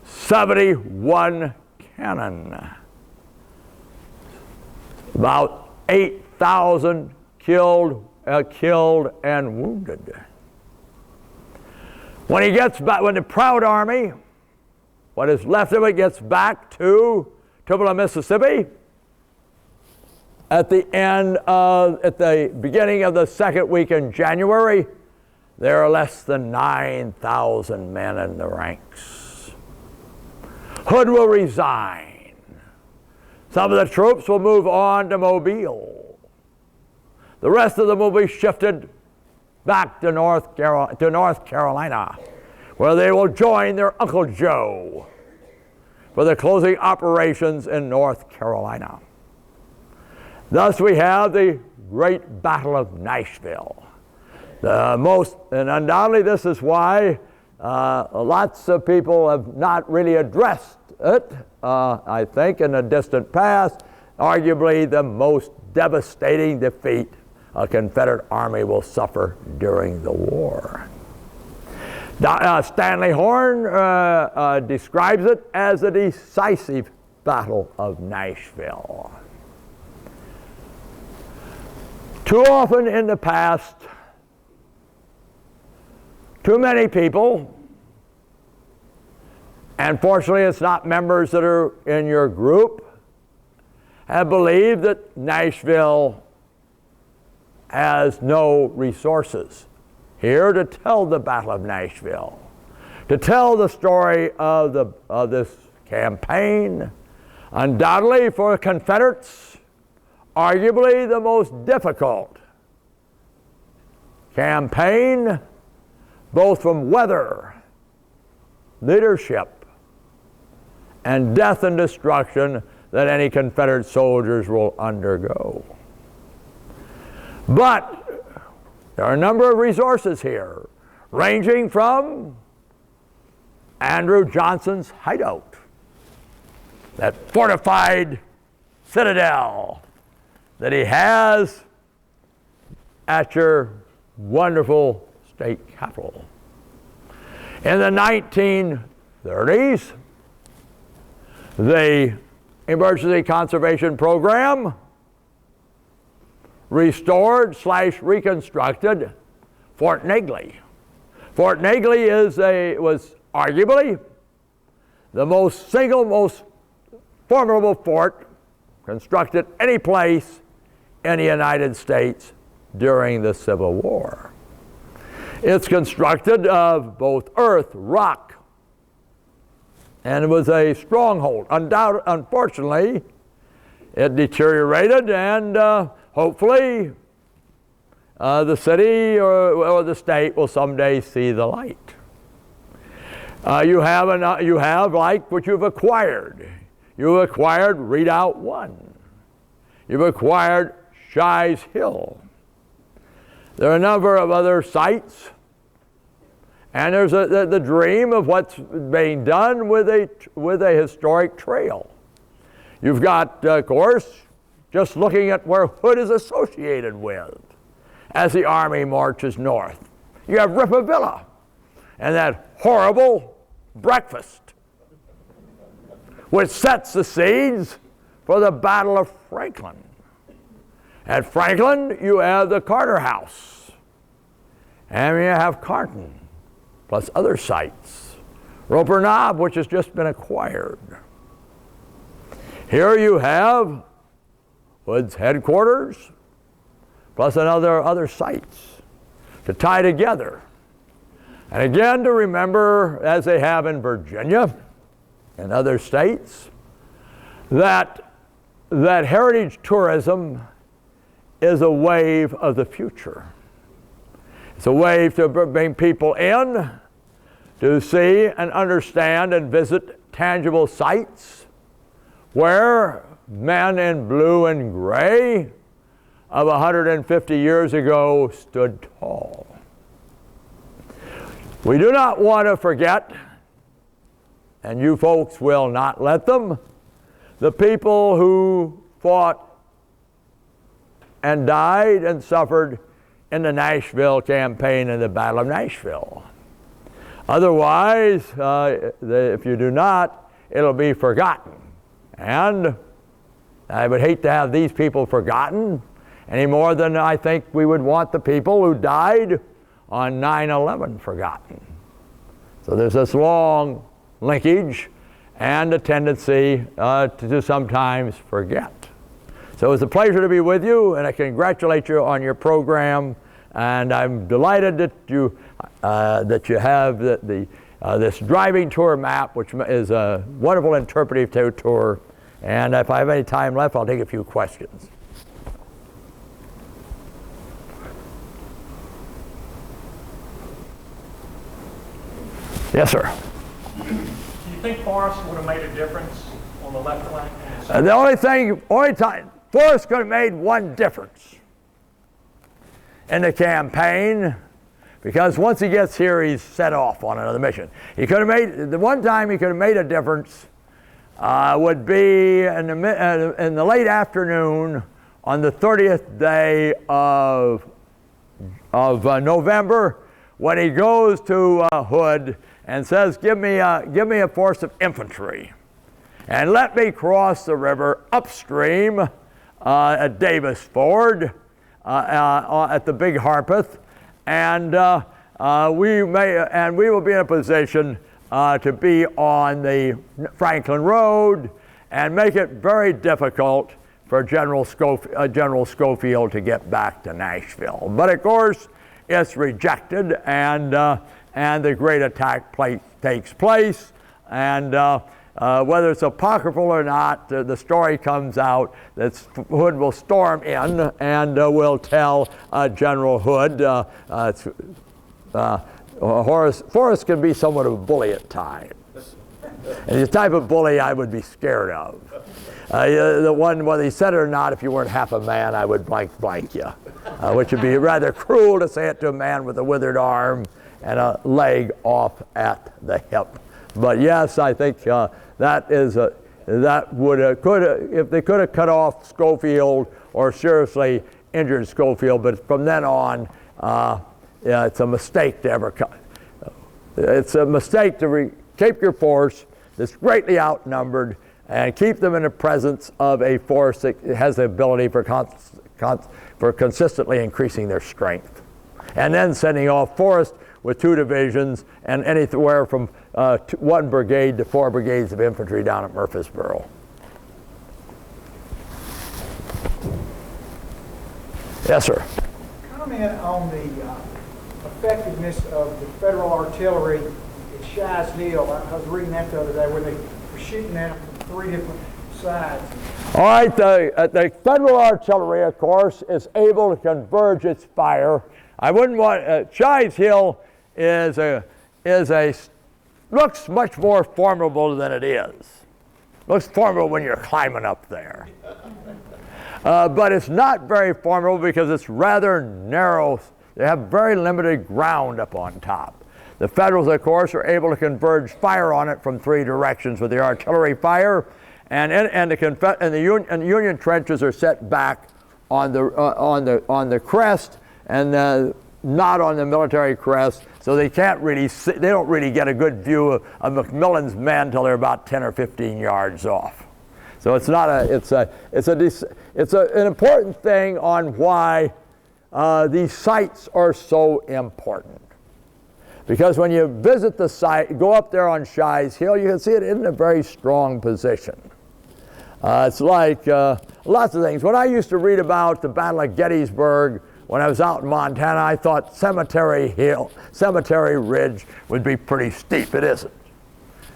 71 cannon, about 8,000 killed and wounded. When he gets back, when the proud army, what is left of it, gets back to Tupelo, Mississippi, at the beginning of the second week in January, there are less than 9,000 men in the ranks. Hood will resign. Some of the troops will move on to Mobile. The rest of them will be shifted back to North Carolina, where they will join their Uncle Joe for the closing operations in North Carolina. Thus we have the Great Battle of Nashville. And undoubtedly this is why lots of people have not really addressed it, I think, in the distant past, arguably the most devastating defeat a Confederate army will suffer during the war. Stanley Horn describes it as a decisive Battle of Nashville. Too often in the past, too many people, and fortunately it's not members that are in your group, have believed that Nashville has no resources here to tell the Battle of Nashville, to tell the story of this campaign, undoubtedly for the Confederates, arguably the most difficult campaign, both from weather, leadership, and death and destruction that any Confederate soldiers will undergo. But there are a number of resources here, ranging from Andrew Johnson's hideout, that fortified citadel that he has at your wonderful state capitol. In the 1930s, the Emergency Conservation Program restored/reconstructed Fort Negley. Fort Negley was arguably the single most formidable fort constructed any place in the United States during the Civil War. It's constructed of both earth, rock, and it was a stronghold. Unfortunately, it deteriorated, and hopefully the city or the state will someday see the light. You have like what you've acquired. You've acquired Redoubt 1. You've acquired Shies Hill. There are a number of other sites, and there's the dream of what's being done with a historic trail. You've got, of course, just looking at where Hood is associated with as the Army marches north. You have Rippavilla and that horrible breakfast, which sets the seeds for the Battle of Franklin. At Franklin, you have the Carter House, and you have Carton, plus other sites. Roper Knob, which has just been acquired. Here you have Hood's headquarters, plus other sites to tie together. And again, to remember, as they have in Virginia and other states, that heritage tourism is a wave of the future. It's a wave to bring people in to see and understand and visit tangible sites where men in blue and gray of 150 years ago stood tall. We do not want to forget, and you folks will not let them, the people who fought and died and suffered in the Nashville campaign and the Battle of Nashville. Otherwise, if you do not, it'll be forgotten. And I would hate to have these people forgotten any more than I think we would want the people who died on 9/11 forgotten. So there's this long linkage and a tendency to sometimes forget. So it's a pleasure to be with you, and I congratulate you on your program. And I'm delighted that you have this driving tour map, which is a wonderful interpretive tour. And if I have any time left, I'll take a few questions. Yes, sir. Do you think Forrest would have made a difference on the left flank? The only time Forrest could have made one difference in the campaign, because once he gets here, he's set off on another mission. He could have made, the one time he could have made a difference would be in the late afternoon on the 30th day of November, when he goes to Hood and says, give me a force of infantry and let me cross the river upstream at Davis Ford at the Big Harpeth, and we will be in a position to be on the Franklin Road and make it very difficult for General Schofield to get back to Nashville. But of course, it's rejected, and the great attack takes place, and whether it's apocryphal or not, the story comes out that Hood will storm in and will tell General Hood. Forrest can be somewhat of a bully at times, and the type of bully I would be scared of. The one, whether he said it or not, if you weren't half a man, I would blank you, which would be rather cruel to say it to a man with a withered arm and a leg off at the hip. But yes, I think that if they could have cut off Schofield or seriously injured Schofield, but from then on, it's a mistake to ever cut. It's a mistake to keep your force that's greatly outnumbered and keep them in the presence of a force that has the ability for consistently increasing their strength. And then sending off Forrest with 2 divisions and anywhere from 1 brigade to 4 brigades of infantry down at Murfreesboro. Yes, sir. Comment on the effectiveness of the federal artillery at Shiloh Hill. I was reading that the other day where they were shooting at them from 3 different sides. All right, the federal artillery, of course, is able to converge its fire. I wouldn't want Shiloh Hill looks much more formidable than it is. Looks formidable when you're climbing up there. But it's not very formidable because it's rather narrow. They have very limited ground up on top. The Federals, of course, are able to converge fire on it from 3 directions with the artillery fire, and the Union trenches are set back on the crest and not on the military crest, so they can't really see, they don't really get a good view of McMillan's men until they're about 10 or 15 yards off. So it's not it's an important thing on why these sites are so important. Because when you visit the site, go up there on Shiloh Hill, you can see it in a very strong position. It's like lots of things. When I used to read about the Battle of Gettysburg when I was out in Montana, I thought Cemetery Ridge would be pretty steep. It isn't.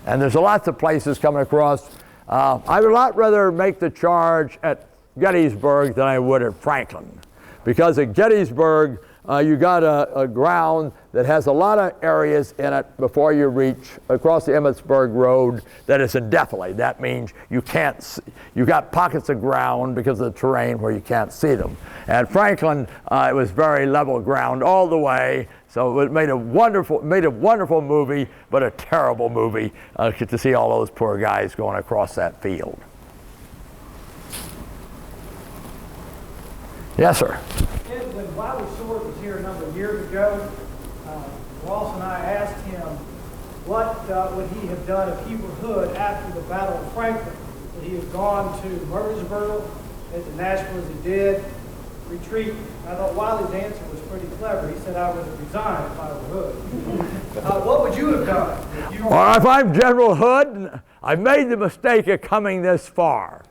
And there's lots of places coming across. I would a lot rather make the charge at Gettysburg than I would at Franklin. Because at Gettysburg, you got a ground that has a lot of areas in it before you reach across the Emmitsburg Road that is in defile. That means you can't see, you got pockets of ground because of the terrain where you can't see them. At Franklin, it was very level ground all the way, so it made a wonderful movie, but a terrible movie to see all those poor guys going across that field. Yes, sir. When Wiley Short was here a number of years ago, Ross and I asked him what would he have done if he were Hood after the Battle of Franklin. Would he have gone to Murfreesboro, as to Nashville as he did, retreat? I thought Wiley's answer was pretty clever. He said, I would have resigned if I were Hood. What would you have done? If I'm General Hood, I've made the mistake of coming this far.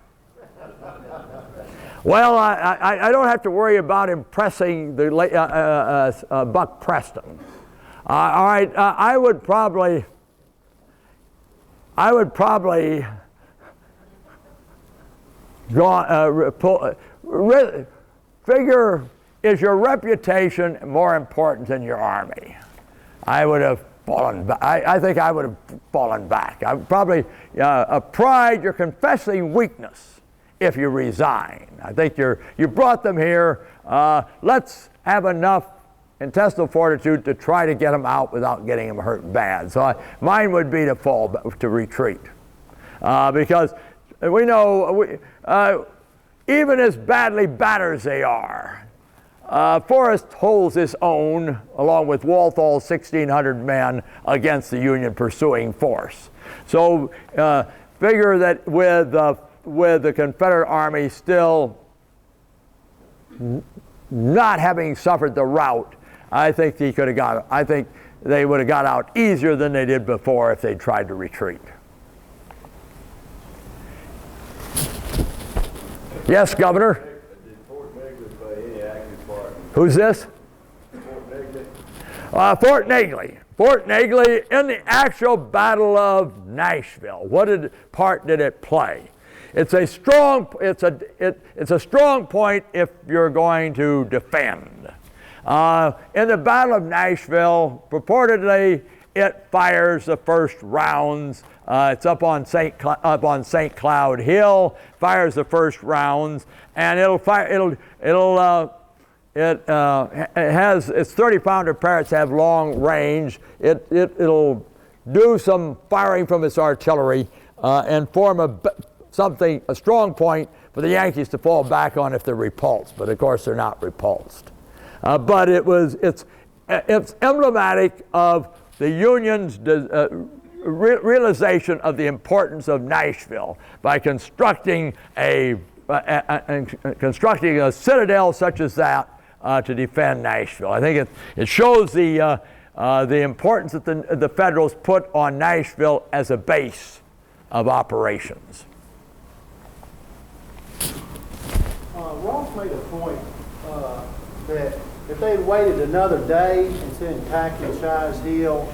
Well, I don't have to worry about impressing the Buck Preston. All right, I would probably figure, is your reputation more important than your army? I would have fallen back. I think I would have fallen back. I would probably pride, you're confessing weakness if you resign. I think you brought them here. Let's have enough intestinal fortitude to try to get them out without getting them hurt bad. So mine would be to retreat, because we know even as badly battered as they are, Forrest holds his own along with Walthall's 1,600 men against the Union pursuing force. So figure that with the Confederate Army still not having suffered the rout, I think they would have got out easier than they did before if they tried to retreat. Yes, Governor. Did Fort Negley play any active part? Who's this? Fort Negley. Fort Negley. Fort Negley in the actual Battle of Nashville. What part did it play? It's a strong point if you're going to defend. In the Battle of Nashville, purportedly it fires the first rounds. It's up on St. Cloud Hill, fires the first rounds, and it has its 30-pounder parrots have long range. It'll do some firing from its artillery and form a strong point for the Yankees to fall back on if they're repulsed. But of course they're not repulsed. But it's emblematic of the Union's realization of the importance of Nashville by constructing a citadel such as that to defend Nashville. I think it shows the importance that the Federals put on Nashville as a base of operations. Ross made a point that if they had waited another day instead of attacking Shiloh Hill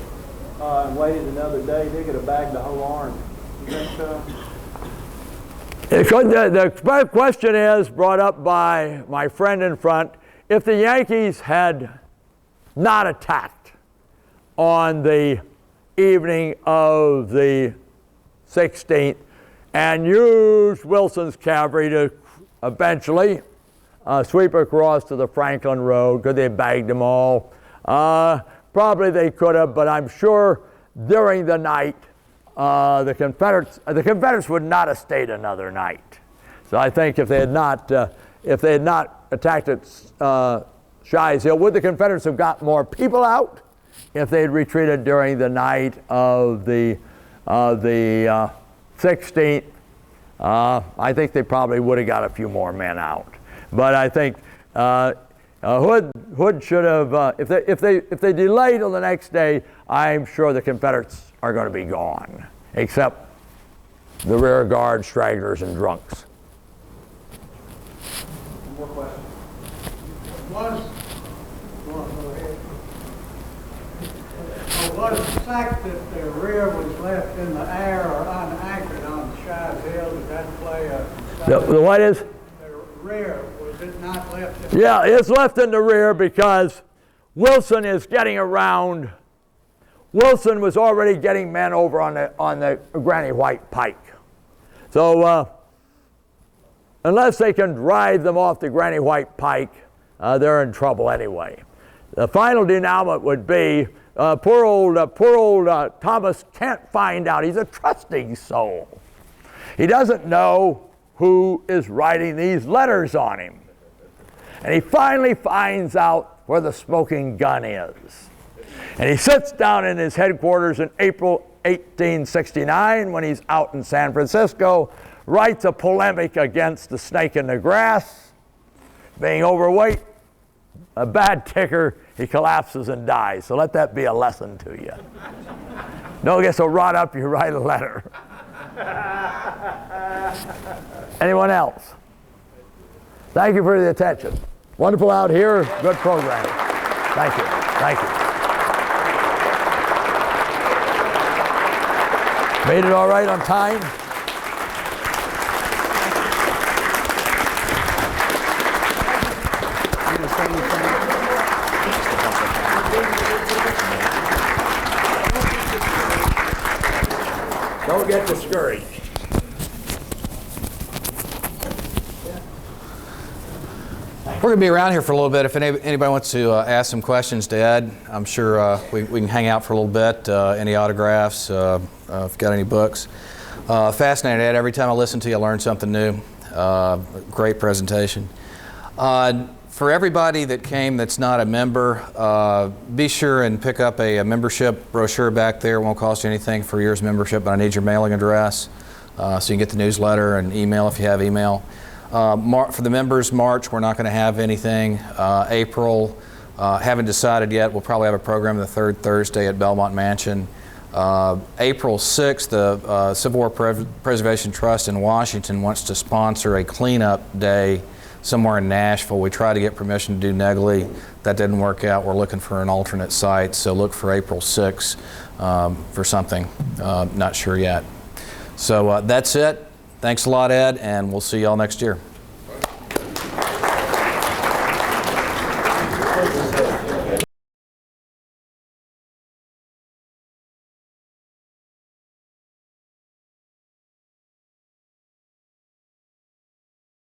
and waited another day, they could have bagged the whole army. You think so? The question is brought up by my friend in front. If the Yankees had not attacked on the evening of the 16th and used Wilson's cavalry to eventually sweep across to the Franklin Road, could they have bagged them all? Probably they could have, but I'm sure during the night the Confederates would not have stayed another night. So I think if they had not attacked at Shiloh Hill, would the Confederates have got more people out if they had retreated during the night of the 16th? I think they probably would have got a few more men out. But I think Hood should have, if they delay till the next day, I'm sure the Confederates are going to be gone, except the rear guard, stragglers, and drunks. More questions? Was the fact that the rear was left in the air or unanchored on Shiloh Hill, did that play a... The what is? The rear, was it not left in... Yeah, it's left in the rear because Wilson is getting around. Wilson was already getting men over on the Granny White Pike. So unless they can drive them off the Granny White Pike, they're in trouble anyway. The final denouement would be poor old Thomas can't find out. He's a trusting soul. He doesn't know who is writing these letters on him. And he finally finds out where the smoking gun is. And he sits down in his headquarters in April 1869 when he's out in San Francisco, writes a polemic against the snake in the grass. Being overweight, a bad ticker, he collapses and dies. So let that be a lesson to you. Don't get so wrought up you write a letter. Anyone else? Thank you for the attention. Wonderful out here, good program. Thank you, thank you. Made it all right on time? Don't get discouraged. We're going to be around here for a little bit. If anybody wants to ask some questions to Ed, I'm sure we can hang out for a little bit. Any autographs, if you've got any books. Fascinated, Ed. Every time I listen to you, I learn something new. Great presentation. For everybody that came that's not a member, be sure and pick up a membership brochure back there. It won't cost you anything for a year's membership, but I need your mailing address so you can get the newsletter and email if you have email. For the members, March, we're not going to have anything. April, haven't decided yet. We'll probably have a program the third Thursday at Belmont Mansion. April 6th, the Civil War Preservation Trust in Washington wants to sponsor a cleanup day somewhere in Nashville. We tried to get permission to do Negley. That didn't work out. We're looking for an alternate site, so look for April 6th for something. Not sure yet. So that's it. Thanks a lot, Ed, and we'll see y'all next year.